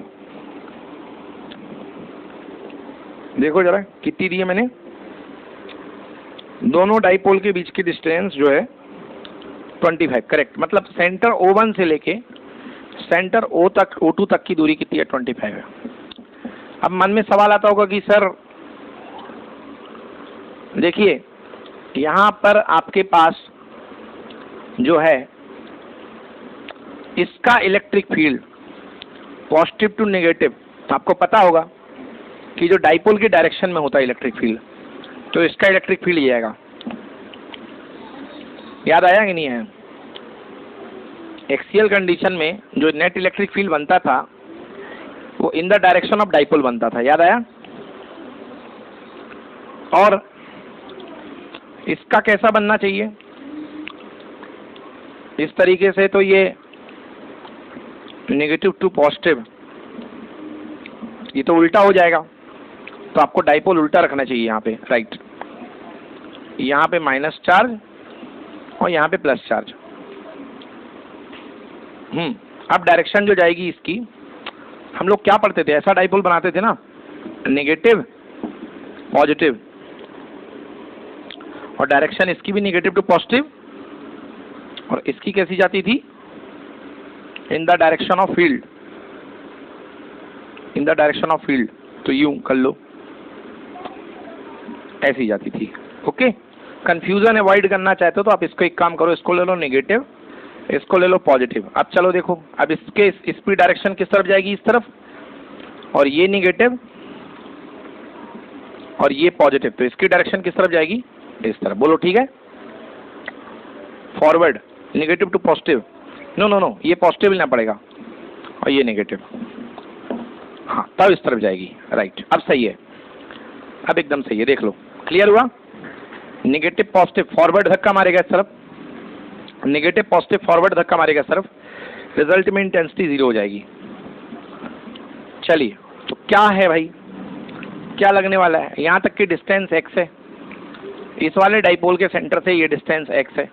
देखो जरा कितनी दी है मैंने। दोनों डाइपोल के बीच की डिस्टेंस जो है 25, करेक्ट। मतलब सेंटर O1 से लेके सेंटर O2 तक की दूरी कितनी है, 25 है। अब मन में सवाल आता होगा कि सर देखिए यहां पर आपके पास जो है इसका electric field positive to negative, आपको पता होगा कि जो डाइपोल की डायरेक्शन में होता है इलेक्ट्रिक फील्ड, तो इसका इलेक्ट्रिक फील्ड ये आएगा। याद आया कि नहीं है? एक्सियल कंडीशन में जो नेट इलेक्ट्रिक फील्ड बनता था वो in the direction of dipole बनता था, याद आया? और इसका कैसा बनना चाहिए, इस तरीके से, तो ये नेगेटिव टू पॉजिटिव, ये तो उल्टा हो जाएगा, तो आपको डाइपोल उल्टा रखना चाहिए यहाँ पे, राइट। यहाँ पे माइनस चार्ज और यहाँ पे प्लस चार्ज। अब डायरेक्शन जो जाएगी इसकी, हम लोग क्या पढ़ते थे, ऐसा डाइपोल बनाते थे ना, नेगेटिव पॉजिटिव, और डायरेक्शन इसकी भी नेगेटिव टू पॉजिटिव, और इसकी कैसी जाती थी, in the direction of field, in the direction of field, तो यूं कर लो, ऐसी जाती थी। ओके, कंफ्यूजन अवॉइड करना चाहते हो तो आप इसको एक काम करो, इसको ले लो नेगेटिव, इसको ले लो पॉजिटिव। अब चलो देखो, अब इसके स्पीड डायरेक्शन किस तरफ जाएगी, इस तरफ, और ये नेगेटिव और ये पॉजिटिव, तो इसकी डायरेक्शन किस तरफ जाएगी, इस तरफ। बोलो ठीक है, forward, negative to positive, no, ये पॉजिटिव लेना पड़ेगा और ये नेगेटिव, हाँ, तब इस तरफ जाएगी, राइट। अब सही है, अब एकदम सही है, देख लो, क्लियर हुआ। नेगेटिव पॉजिटिव फॉरवर्ड धक्का मारेगा इस तरफ, नेगेटिव पॉजिटिव फॉरवर्ड धक्का मारेगा इस तरफ, रिजल्ट में इंटेंसिटी 0 हो जाएगी। चलिए, तो क्या है भाई, क्या लगने वाला है, यहां तक की डिस्टेंस x है, इस वाले डाइपोल के सेंटर से ये डिस्टेंस x है,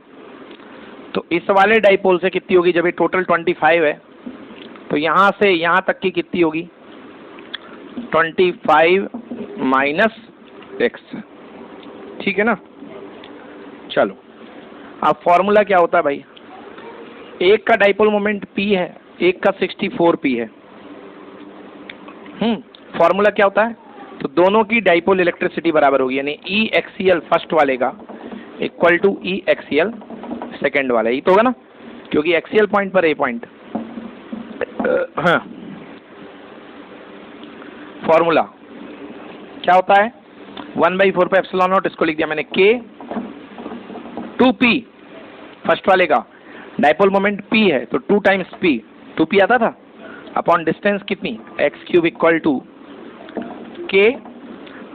तो इस वाले डाइपोल से कितनी होगी, जब ये टोटल 25 है, तो यहां से यहां तक की कितनी होगी, 25 माइनस x, ठीक है ना। चलो, अब फॉर्मूला क्या होता है भाई, एक का डाइपोल मोमेंट P है, एक का 64 P है। फॉर्मूला क्या होता है? तो दोनों की डाइपोल इलेक्ट्रिसिटी बराबर होगी, यानी E एक्सियल फर्स्ट वाले का equal to E axial second वाला। ये तो होगा ना, क्योंकि एक्सियल पॉइंट पर ए पॉइंट। हाँ, फॉर्मूला क्या होता है? 1/4 पे एप्सिलॉन नॉट, इसको लिख दिया मैंने K 2P फर्स्ट वाले का, डाइपोल मोमेंट P है तो 2 टाइम्स P, 2P आता था, अपॉन डिस्टेंस कितनी x³ equal to K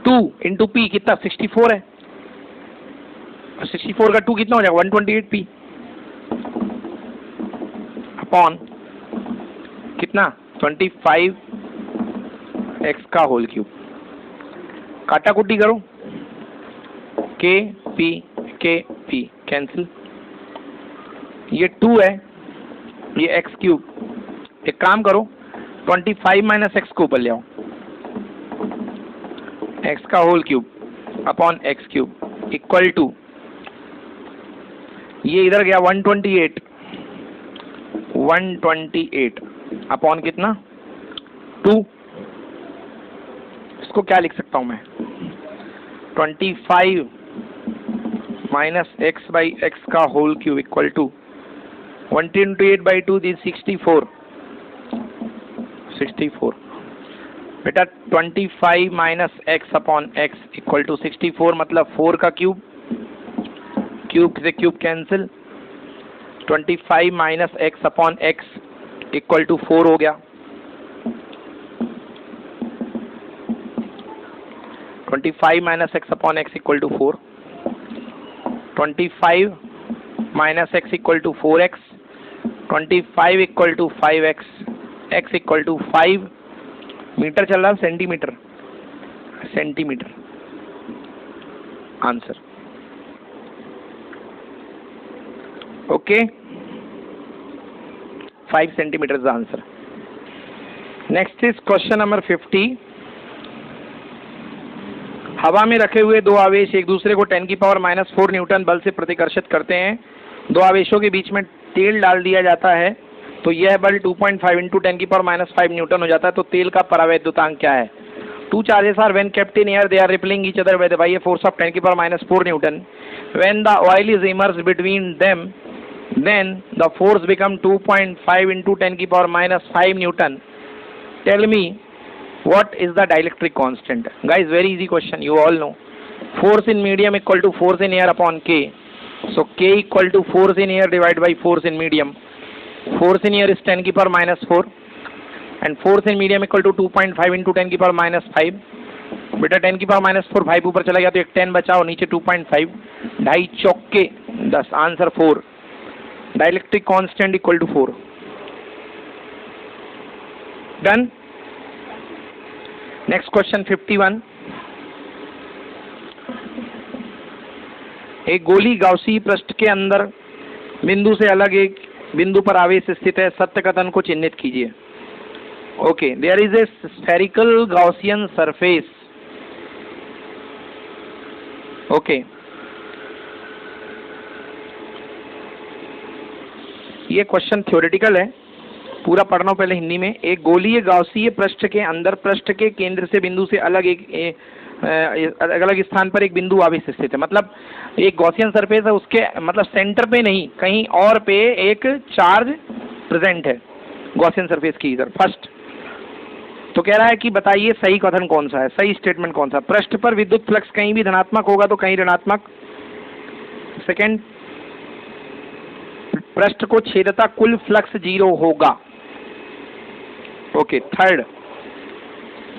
2 into P कितना 64 है, 64 का 2 कितना हो जाएगा 128 P अपॉन कितना 25 x का होल क्यूब। काटा कुटी करो, K P कैंसिल, ये 2 है, ये x³। एक काम करो 25 माइनस x को ऊपर ले आओ, x का whole cube upon x³ equal to, ये इधर गया 128 अपॉन कितना 2। इसको क्या लिख सकता हूं मैं? 25 माइनस x बाई एक्स का whole cube equal to 128/2 this 64। बेटा 25 minus x upon x equal to 64 मतलब 4 का क्यूब, क्यूब से cube cancel, 25 minus x upon x equal to 4 हो गया। 25 minus x upon x equal to 4, 25 minus x equal to 4x, 25 equal to 5x, x equal to 5। Metre चल रहा है centimetre answer. Okay, 5 centimetre is answer. Next is question number 50। हवा में रखे हुए दो आवेश एक दूसरे को 10⁻⁻⁴ न्यूटन बल से प्रतिकर्षित करते हैं। दो आवेशों के बीच में तेल डाल दिया जाता है तो यह बल 2.5 इंटू 10⁻⁵ न्यूटन हो जाता है। तो तेल का परावैद्युतांक क्या है? Two charges are when kept in air, they are repelling each other by a force of 10⁻⁴ newton. When the oil is immersed between them, then the force become 2.5 into 10⁻⁵ Newton. Tell me what is the dielectric constant? Guys, very easy question, you all know. Force in medium equal to force in air upon K. So K equal to force in air divided by force in medium. Force in air is 10⁻⁴ and force in medium equal to 2.5 into 10⁻⁵। बेटा 10⁻⁴ 5 ऊपर चला गया तो एक 10 बचा और नीचे 2.5, ढाई चौके 10, answer 4। Dielectric constant equal to 4। Done. Next question 51। एक गोली गाउसी पृष्ठ के अंदर बिंदु से अलग एक बिंदु पर आवेश स्थित है, सत्य कथन को चिन्हित कीजिए। Okay, there is a spherical Gaussian surface. Okay, ये क्वेश्चन थ्योरेटिकल है, पूरा पढ़ना हो पहले हिंदी में। एक गोलीय गाउसीय पृष्ठ के अंदर पृष्ठ के केंद्र से बिंदु से अलग अलग अलग स्थान पर एक बिंदु आवेश स्थित है। मतलब एक गॉसियन सरफेस है, उसके मतलब सेंटर पे नहीं, कहीं और पे एक चार्ज प्रेजेंट है गॉसियन सरफेस की इधर। फर्स्ट तो कह रहा है कि बताइए सही कथन कौन सा है, सही स्टेटमेंट कौन सा। पृष्ठ पर विद्युत फ्लक्स कहीं भी धनात्मक होगा तो कहीं ऋणात्मक। सेकेंड, पृष्ठ को छेदता कुल फ्लक्स 0 होगा। ओके। थर्ड,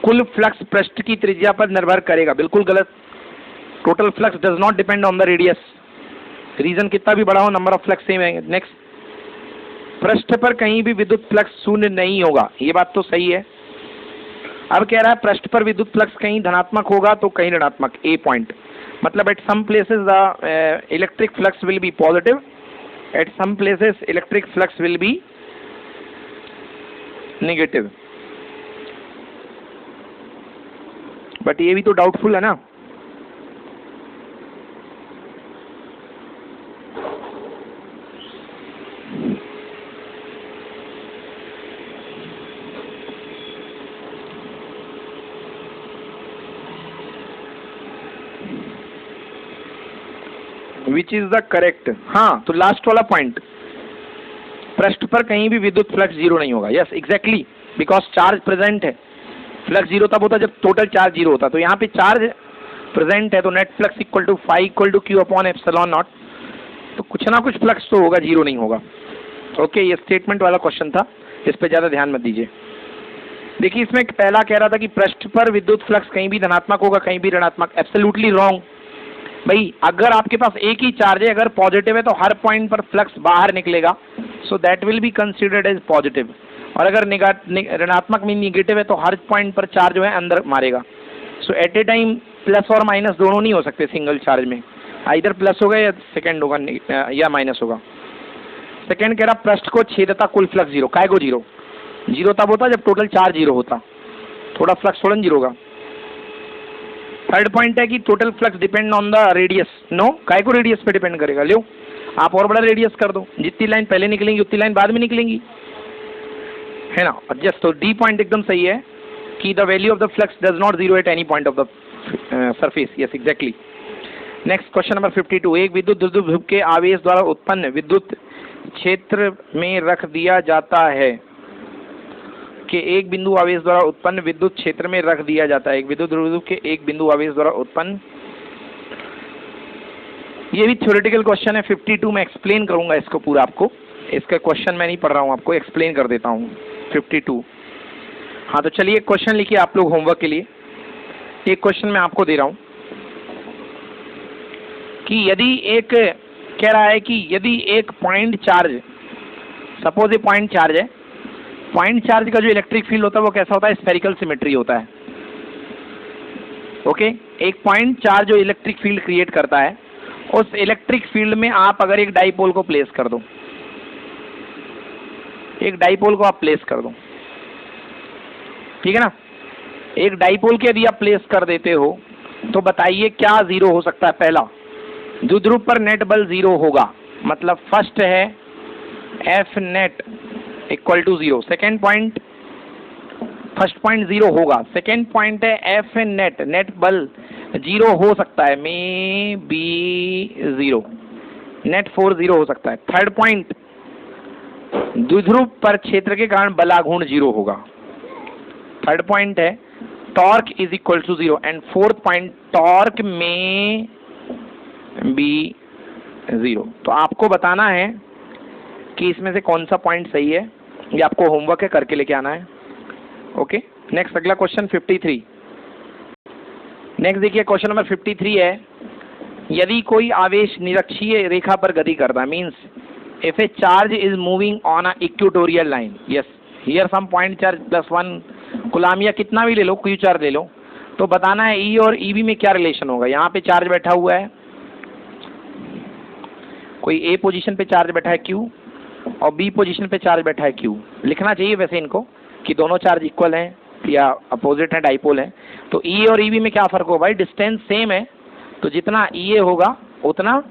कुल फ्लक्स पृष्ठ की त्रिज्या पर निर्भर करेगा। बिल्कुल गलत। Total flux does not depend on the radius. Region कितना भी बड़ा हो, नंबर ऑफ फ्लक्स सेम है। नेक्स्ट, पृष्ठ पर कहीं भी विद्युत फ्लक्स शून्य नहीं होगा। ये बात तो सही है। अब कह रहा है पृष्ठ पर विद्युत फ्लक्स कहीं धनात्मक होगा तो कहीं ऋणात्मक। ए पॉइंट मतलब at some places the electric flux will be positive, at some places electric flux will be negative। But ये भी तो डाउटफुल है ना। Which is the correct? हाँ, तो लास्ट वाला पॉइंट, पृष्ठ पर कहीं भी विद्युत फ्लक्स जीरो नहीं होगा। Yes exactly, because charge present है। फ्लक्स जीरो तब होता जब टोटल चार्ज जीरो होता, तो यहाँ पे चार्ज प्रेजेंट है, तो net flux equal to phi equal to Q upon epsilon naught. तो कुछ ना कुछ फ्लक्स तो होगा, जीरो नहीं होगा। ओके, ये स्टेटमेंट वाला क्वेश्चन था, इस पे ज्यादा ध्यान मत दीजिए। देखिए, इसमें पहला कह रहा था कि पृष्ठ पर विद्युत फ्लक्स कहीं भी धनात्मक होगा, कहीं भी ऋणात्मक। एब्सोल्युटली रॉन्ग भाई। अगर आपके पास एक ही चार्ज है, अगर पॉजिटिव है तो हर पॉइंट पर फ्लक्स बाहर निकलेगा, so that will be considered as positive. और अगर ऋणात्मक में निगेटिव है तो हर पॉइंट पर चार्ज जो है अंदर मारेगा। सो एट ए टाइम प्लस और माइनस दोनों नहीं हो सकते सिंगल चार्ज में, आइदर प्लस होगा या सेकंड होगा या माइनस होगा। सेकंड कह रहा पृष्ठ को छेदता कुल फ्लक्स जीरो। काय को जीरो? जीरो तब होता जब टोटल चार्ज जीरो होता, थोड़ा फ्लक्स थोड़ा जीरो होगा। थर्ड पॉइंट है कि total flux depend on the radius. No, काय को रेडियस पे डिपेंड करेगा? लो, आप और बड़ा रेडियस कर दो, जितनी लाइन पहले निकलेंगी उतनी लाइन बाद में निकलेंगी, है ना। जस्ट तो डी पॉइंट एकदम सही है कि the value of the flux does not zero at any point of the surface. Yes exactly. Next question number 52, एक विद्युत द्विध्रुव के आवेश द्वारा उत्पन्न विद्युत क्षेत्र में रख दिया जाता है कि एक बिंदु आवेश द्वारा उत्पन्न विद्युत क्षेत्र में रख दिया जाता है। एक विद्युत द्विध्रुव के एक बिंदु आवेश द्वारा उत्पन्न, ये भी थ्योरेटिकल क्वेश्चन है। 52 में एक्सप्लेन करूंगा इसको पूरा आपको, इसका क्वेश्चन मैं नहीं पढ़ रहा हूं, आपको एक्सप्लेन कर देता हूं 52। हाँ, तो चलिए क्वेश्चन लिखिए आप लोग होमवर्क के लिए। एक क्वेश्चन मैं आपको दे रहा हूं कि यदि एक कह रहा है कि यदि एक पॉइंट चार्ज, सपोज ए पॉइंट चार्ज है, पॉइंट चार्ज का जो इलेक्ट्रिक फील्ड होता है वो कैसा होता है? स्फेरिकल सिमेट्री होता है। ओके, एक पॉइंट चार्ज जो इलेक्ट्रिक फील्ड क्रिएट करता है, उस इलेक्ट्रिक फील्ड में आप अगर एक डाइपोल को प्लेस कर दो, एक डाइपोल को आप प्लेस कर दो, ठीक है ना। एक डाइपोल के यदि आप प्लेस कर देते हो तो बताइए क्या जीरो हो सकता है? पहला, द्विध्रुव पर नेट बल जीरो होगा, मतलब फर्स्ट है F net equal to zero. Second point, first point zero होगा, सेकेंड पॉइंट है एफ नेट, नेट बल जीरो हो सकता है, may be zero, net force zero हो सकता है। थर्ड पॉइंट, द्विध्रुव पर क्षेत्र के कारण बलाघूर्ण जीरो होगा। थर्ड पॉइंट है torque is equal to zero. And fourth point, torque may be zero. तो आपको बताना है कि इसमें से कौन सा पॉइंट सही है, ये आपको होमवर्क है, करके लेके आना है। ओके, नेक्स्ट अगला क्वेश्चन 53। नेक्स्ट देखिए क्वेश्चन नंबर 53 है, यदि कोई आवेश निरक्षीय रेखा पर गति करता है, means if a charge is moving on a equatorial line, yes here some point charge +1 coulomb या कितना भी ले लो, क्यू चार्ज ले लो, तो बताना है ई और ईबी में क्या रिलेशन होगा। यहाँ पे चार्ज बैठा हुआ है, कोई ए पोजीशन पे चार्ज बैठा है क्यू और बी पोजीशन पे चार्ज बैठा है क्यू। लिखना चाहिए वैसे इनको कि दोनों चार्ज इक्वल हैं या अपोजिट है, डाइपोल है। तो ई और ईबी में क्या फर्क होगा भाई? डिस्टेंस सेम है, तो जितना ई ए होगा उतना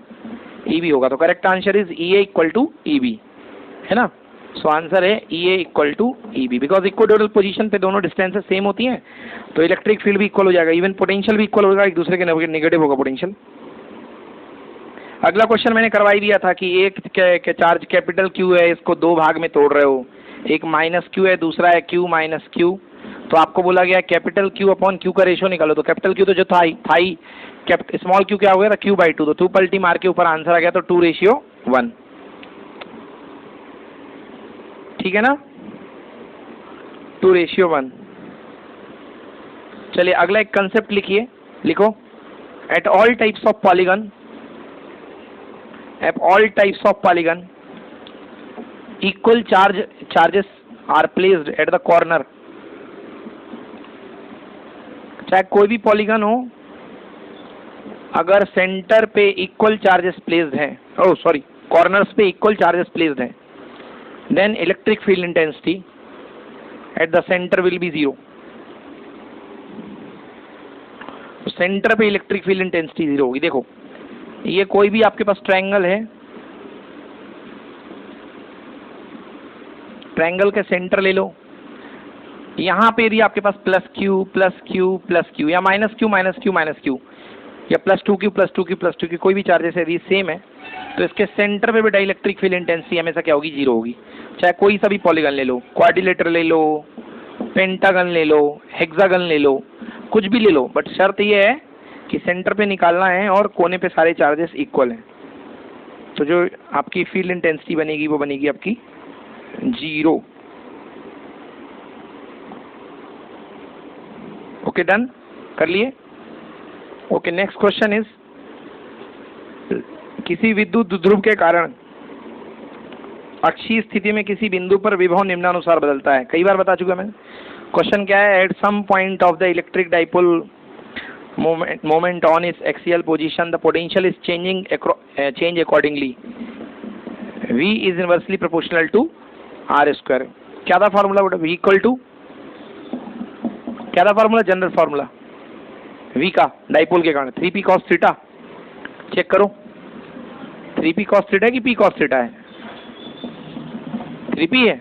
ईबी होगा। तो correct answer is E A equal to E B, है ना। सो आंसर है E A equal to E B, because equatorial position पे दोनों डिस्टेंसेस सेम होती हैं, तो इलेक्ट्रिक फील्ड भी इक्वल हो जाएगा, इवन पोटेंशियल भी इक्वल होगा, एक दूसरे के नेगेटिव होगा पोटेंशियल। अगला क्वेश्चन मैंने करवाई दिया था कि एक चार्ज कैपिटल क्यू है, इसको दो भाग में तोड़ रहे हो, एक माइनस क्यू है, दूसरा है क्यू माइनस क्यू। तो आपको बोला गया कैपिटल क्यू अपॉन क्यू का रेशियो निकालो। तो कैपिटल क्यू तो जो था ही, स्मॉल क्यू क्या हो गया था? Q by two. तो 2 पलटी मार के ऊपर आंसर आ गया, तो 2:1, ठीक है ना, 2:1। चलिए अगला एक कंसेप्ट लिखिए, लिखो, at all types of polygon, at all types of polygon equal charges are placed at the corner। चाहे कोई भी पॉलीगन हो, अगर सेंटर पे इक्वल चार्जेस प्लेस्ड हैं, ओह सॉरी, कॉर्नर्स पे इक्वल चार्जेस प्लेस्ड हैं, then electric field intensity at the center will be zero. Center पे इलेक्ट्रिक फील्ड इंटेंसिटी जीरो होगी। देखो ये कोई भी आपके पास ट्रायंगल है, ट्रायंगल के सेंटर ले लो, यहाँ पे यदि आपके पास +Q +Q +Q या -Q -Q -Q, या +2q कोई भी चार्जेस यदि सेम है तो इसके सेंटर पे बेटा इलेक्ट्रिक फील्ड इंटेंसिटी हमेशा क्या होगी, 0 होगी। चाहे कोई सा भी पॉलीगन ले लो, क्वाड्रिलेटरल ले लो, पेंटागन ले लो, हेक्सागन ले लो, कुछ भी ले लो, बट शर्त ये है कि सेंटर पे निकालना है और कोने पे सारे चार्जेस इक्वल हैं। तो जो आपकी फील्ड इंटेंसिटी बनेगी वो बनेगी आपकी 0। ओके, डन कर लिए। ओके, नेक्स्ट क्वेश्चन इज, किसी विद्युत ध्रुव के कारण अक्षीय स्थिति में किसी बिंदु पर विभव निम्नानुसार बदलता है। कई बार बता चुका मैं। क्वेश्चन क्या है, at some point of the electric dipole moment on इस axial position the potential is change accordingly, V is inversely proportional to R²। क्या था फॉर्मूला बेटा, V इक्वल टू, क्या था फॉर्मूला, जनरल फॉर्मूला V का dipole के कारण 3p cos theta. Check करो 3p cos थीटा है कि p cos थीटा है? 3p है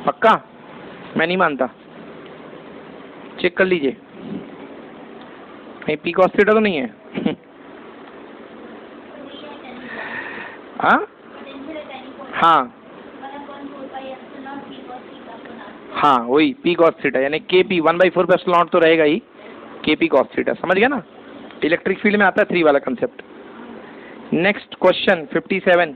पक्का? मैं नहीं मानता, चेक कर लीजिए कहीं p cos थीटा तो नहीं है। हाँ हाँ हाँ, वही p cos थीटा यानी kp 1/4 पे एप्सिलॉन तो रहेगा ही, kp cos थीटा। समझ गया ना, इलेक्ट्रिक फील्ड में आता है 3 वाला कंसेप्ट। नेक्स्ट क्वेश्चन 57,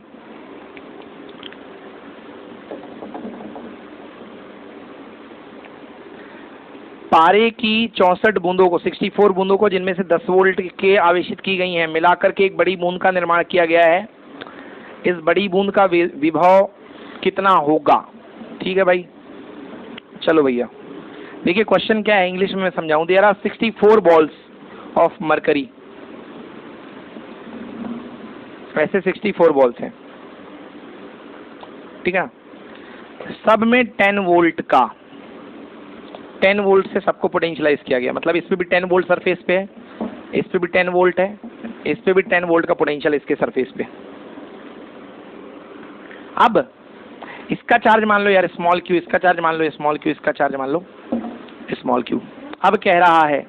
पारे की 64 बूंदों को, 64 बूंदों को जिनमें से 10 वोल्ट के आवेशित की गई हैं, मिलाकर के एक बड़ी बूंद का निर्माण किया गया है। इस बड़ी बूंद का विभव कितना होगा? ठीक है भाई, चलो भैया देखिए क्वेश्चन क्या है, इंग्लिश में मैं समझाऊं। There are 64 balls of mercury, ऐसे 64 बॉल्स हैं, ठीक है। सब में 10 वोल्ट का, 10 वोल्ट से सबको पोटेंशियलाइज किया गया। मतलब इस पे भी 10 वोल्ट सरफेस पे है, इस पे भी 10 वोल्ट है, इस पे भी 10 वोल्ट का पोटेंशियल इसके सरफेस पे। अब इसका चार्ज मान लो यार स्मॉल क्यू, इसका चार्ज मान लो स्मॉल क्यू, इसका चार्ज मान लो स्मॉल क्यू। अब कह रहा है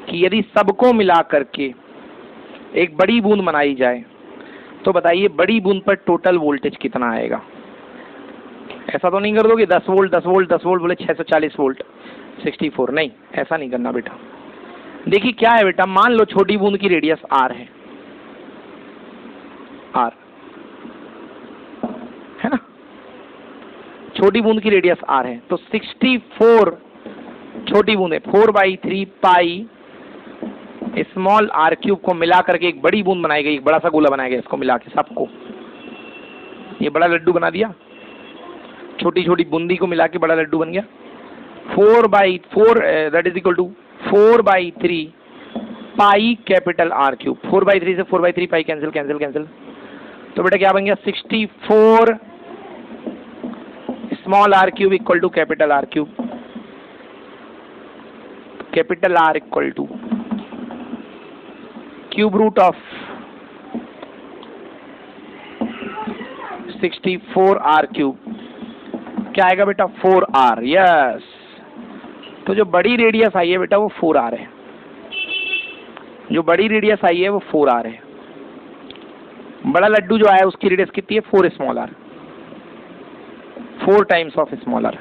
कि यदि सबको मिला करके एक बड़ी बूंद बनाई जाए तो बताइए बड़ी बूंद पर टोटल वोल्टेज कितना आएगा? ऐसा तो नहीं कर दोगे 10 वोल्ट 10 वोल्ट 10 वोल्ट बोले 640 वोल्ट 64, नहीं ऐसा नहीं करना बेटा। देखिए क्या है बेटा, मान लो छोटी बूंद की रेडियस r है, r है ना, छोटी बूंद की रेडियस r है, तो 64 छोटी बूंद है, 4/3 पाई स्मॉल r क्यूब को मिला करके एक बड़ी बूंद बनाई गई, एक बड़ा सा गोला बनाया गया। इसको मिला के सबको ये बड़ा लड्डू बना दिया, छोटी छोटी बूंदी को मिला के बड़ा लड्डू बन गया। 4/4 that is equal to 4/3 pi capital R cube. 4/3 से 4/3 पाई कैंसिल कैंसिल कैंसिल, तो बेटा क्या बन गया 64 small r cube equal to capital R cube. Capital R equal to cube root of 64 R cube, क्या आएगा बेटा 4R। यस, तो जो बड़ी रेडियस आई है बेटा वो 4R है, जो बड़ी रेडियस आई है वो 4R है। बड़ा लड्डू जो आया उसकी रेडियस कितनी है 4 small r, 4 times of small r।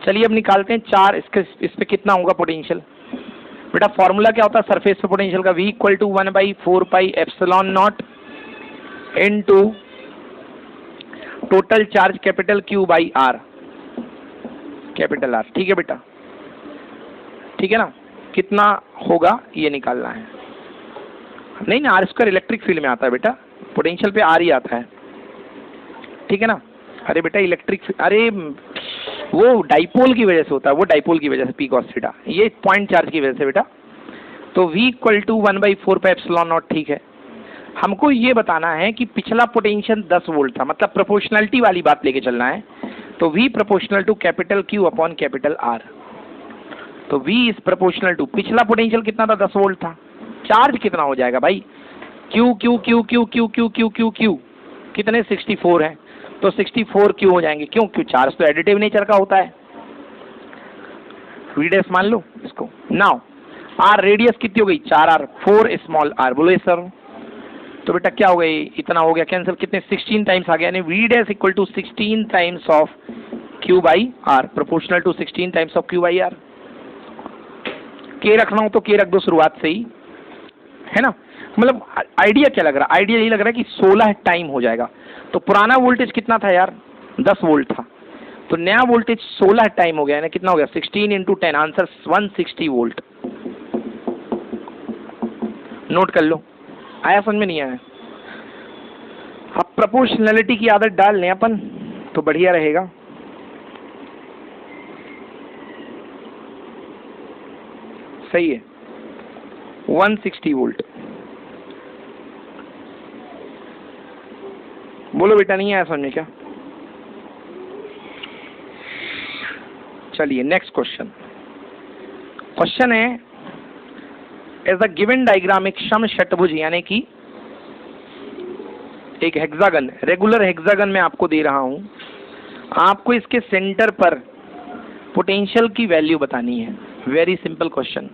चलिए अब निकालते हैं 4, इस पे कितना होगा पोटेंशियल। बेटा फॉर्मूला क्या होता है सरफेस पे पोटेंशियल का, V equal to 1/4 pi epsilon naught into total charge capital Q by R, capital R। ठीक है बेटा, ठीक है ना, कितना होगा ये निकालना है। नहीं ना, R² इलेक्ट्रिक फील्ड में आता है बेटा, पोटेंशियल पे R ही आता है, ठीक है ना। अरे बेटा इलेक्ट्रिक, अरे वो डाइपोल की वजह से होता है, वो डाइपोल की वजह से p cos थीटा, ये पॉइंट चार्ज की वजह से बेटा। तो V इक्वल टू 1/4 पे एप्सिलॉन नॉट। ठीक है, हमको ये बताना है कि पिछला पोटेंशियल 10 वोल्ट था, मतलब प्रोपोर्शनलिटी वाली बात लेके चलना है। तो V proportional to capital Q upon capital R। तो V इज प्रोपोर्शनल टू, पिछला पोटेंशियल कितना था 10 वोल्ट था, चार्ज कितना हो जाएगा भाई Q Q Q Q Q Q Q Q Q कितने 64 है, तो 64 Q हो जाएंगे। क्यों? क्यों चार्ज तो एडिटिव नेचर का होता है। V डैश मान लो इसको। नाउ आर रेडियस कितनी हो गई 4r, 4 स्मॉल r, बोलो ये सर। तो बेटा क्या हो गई, इतना हो गया कैंसिल, कितने 16 टाइम्स आ गया, यानी v dash equal to 16 times of q by R, proportional to 16 times of q by R. के रखना हो तो के रख दो शुरुआत से ही, है ना। मतलब आइडिया क्या लग रहा है, आइडिया यही लग रहा है कि 16 टाइम हो जाएगा। तो पुराना वोल्टेज कितना था यार, 10 वोल्ट था, तो नया वोल्टेज 16 टाइम हो गया, यानी कितना हो गया 16 इंटू 10, आंसर 160 वोल्ट। नोट कर लो, आया समझ में नहीं आया। अब प्रोपोर्शनैलिटी की आदत डाल लें अपन तो बढ़िया रहेगा। सही है, 160 वोल्ट। बोलो बेटा नहीं आया समझ में क्या। चलिए नेक्स्ट क्वेश्चन। क्वेश्चन है एज अ गिवन डायग्राम, एक समषटभुज यानी कि एक हेक्सागन, रेगुलर हेक्सागन में आपको दे रहा हूं, आपको इसके सेंटर पर पोटेंशियल की वैल्यू बतानी है। Very simple question.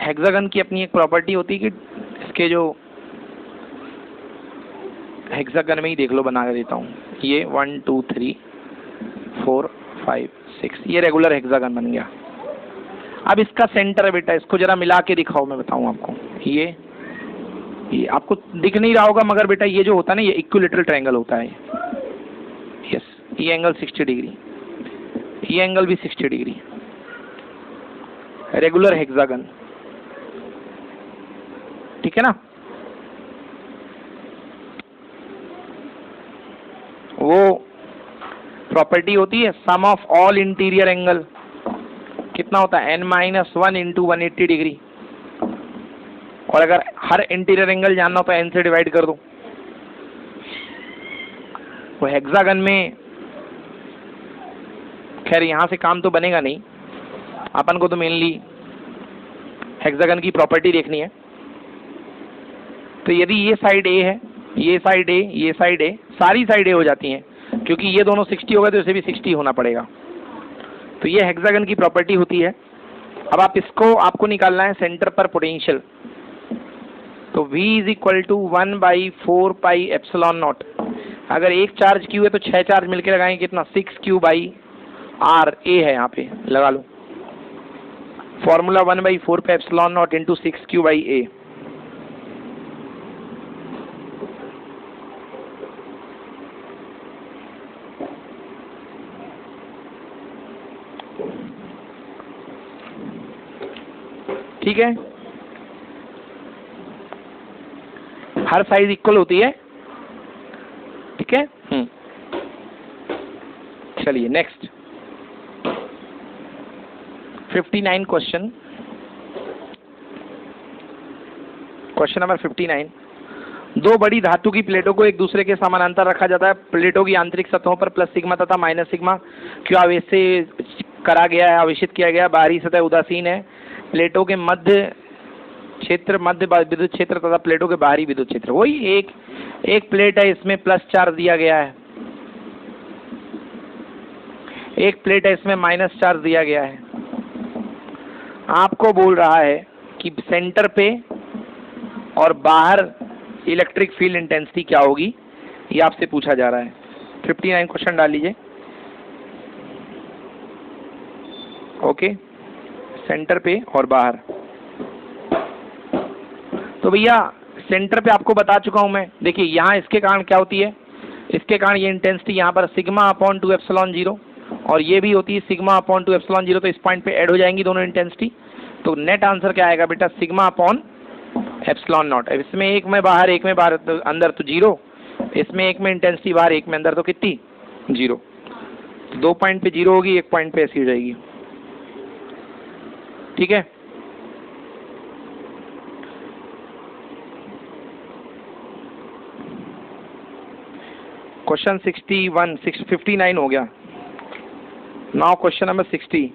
हेक्सागन की अपनी एक प्रॉपर्टी होती है कि इसके जो हेक्सागन में ही देख लो, बना के देता हूं, ये 1 2 3 4 5 6, ये रेगुलर हेक्सागन बन गया। अब इसका सेंटर है बेटा, इसको जरा मिला के दिखाओ, मैं बताऊं आपको। ये आपको दिख नहीं रहा होगा, मगर बेटा ये जो होता है ना, ये इक्विलैटरल ट्रायंगल होता है। यस, ये एंगल 60 डिग्री, ये एंगल भी 60 डिग्री, रेगुलर हेक्सागन, ठीक है ना। वो प्रॉपर्टी होती है सम ऑफ ऑल इंटीरियर एंगल, कितना होता है n-1 इंटू 180 डिग्री, और अगर हर इंटीरियर एंगल जानना हो तो n से डिवाइड कर दो। वो हेक्सागन में खैर यहां से काम तो बनेगा नहीं, अपन को तो मेनली हेक्सागन की प्रॉपर्टी देखनी है। तो यदि ये साइड ए है, ये साइड ए, ये साइड ए, सारी साइड ए हो जाती हैं, क्योंकि ये दोनों 60 हो गए तो इसे भी 60 होना पड़ेगा। तो ये हेक्सागन की प्रॉपर्टी होती है। अब आप इसको, आपको निकालना है सेंटर पर पोटेंशियल। तो V is equal to 1/4 pi epsilon naught. अगर एक चार्ज Q है तो 6 चार्ज मिलकर लगाएंगे, कितना 6Q बाई आर, ए है यहाँ पे, लगा लो फॉर्मूला 1/4 पे epsilon naught into 6Q by A. ठीक है, हर साइज इक्वल होती है, ठीक है। चलिए नेक्स्ट 59 क्वेश्चन, क्वेश्चन नंबर 59। दो बड़ी धातु की प्लेटों को एक दूसरे के समानांतर रखा जाता है। प्लेटों की आंतरिक सतहों पर प्लस सिग्मा तथा माइनस सिग्मा क्यू आवेश से करा गया है, आवेशित किया गया। बाहरी सतह उदासीन है। प्लेटों के मध्य क्षेत्र, मध्य विद्युत क्षेत्र तथा प्लेटों के बाहरी विद्युत क्षेत्र, वही एक प्लेट है, इसमें प्लस चार्ज दिया गया है, एक प्लेट है इसमें माइनस चार्ज दिया गया है। आपको बोल रहा है कि सेंटर पे और बाहर इलेक्ट्रिक फील्ड इंटेंसिटी क्या होगी, ये आपसे पूछा जा रहा है। 59 क्वेश्चन डाल लीजिए। ओके, सेंटर पे और बाहर। तो भैया सेंटर पे आपको बता चुका हूं मैं। देखिए यहाँ इसके कारण क्या होती है, इसके कारण ये इंटेंसिटी यहाँ पर सिग्मा अपॉन 2 एप्सिलॉन 0, और ये भी होती है सिग्मा अपॉन 2 एप्सिलॉन 0। तो इस पॉइंट पे ऐड हो जाएंगी दोनों इंटेंसिटी। तो नेट आंसर क्या आएगा बेटा, सिग्मा अपॉन एप्सिलॉन नॉट। इसमें एक में बाहर, एक में बाहर, तो अंदर तो 0, इसमें एक में इंटेंसिटी बाहर, एक में अंदर, तो कितनी 0। तो 2 पॉइंट पे 0 होगी, 1 पॉइंट पे ऐसी हो जाएगी, ठीक है। क्वेश्चन 59 हो गया। Now question number 60।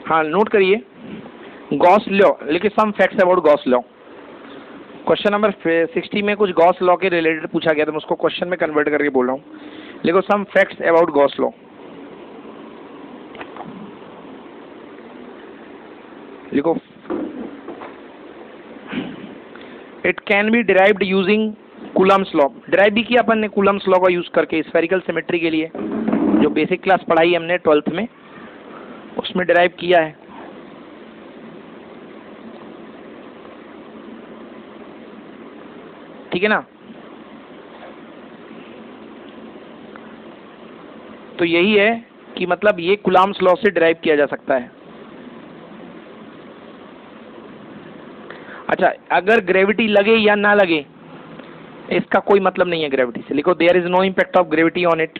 हाँ नोट करिए, गॉस लॉ लिखिए, some facts about Gauss law. Question number 60 में कुछ गॉस लॉ के रिलेटेड पूछा गया, तो मैं उसको क्वेश्चन में कन्वर्ट करके बोल रहा हूँ। लिखो some facts about Gauss law. लिखो, it can be derived using Coulomb's law. Derive भी किया अपन ने कूलम्स लॉ का यूज करके स्फेरिकल सिमेट्री के लिए, जो बेसिक क्लास पढ़ाई हमने 12th में, उसमें डिराइव किया है। ठीक है ना? तो यही है कि मतलब ये कूलम्स लॉ से डिराइव किया जा सकता है। अच्छा, अगर ग्रेविटी लगे या ना लगे इसका कोई मतलब नहीं है ग्रेविटी से। लिखो, there is no impact of gravity on it.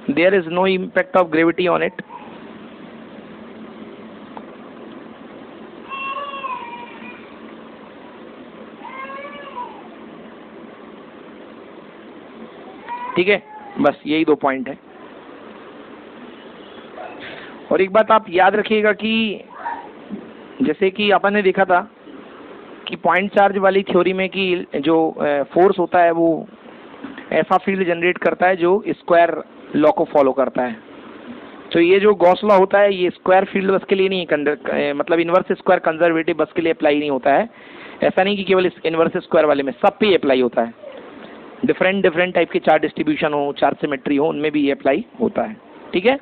There is no impact of gravity on it. ठीक है, बस यही 2 पॉइंट है। और एक बात आप याद रखिएगा कि जैसे कि अपन ने देखा था कि पॉइंट चार्ज वाली थ्योरी में कि जो फोर्स होता है वो ऐसा फील्ड जनरेट करता है जो स्क्वायर लॉ को फॉलो करता है। तो ये जो गॉस लॉ होता है ये स्क्वायर फील्ड बस के लिए नहीं, मतलब इनवर्स स्क्वायर कंजर्वेटिव बस के लिए अप्लाई नहीं होता है। ऐसा नहीं कि केवल इनवर्स स्क्वायर वाले में, सब पे अप्लाई होता है। डिफरेंट टाइप के चार्ज डिस्ट्रीब्यूशन हो, चार्ज सिमेट्री हो, उनमें भी ये अप्लाई होता है। ठीक है।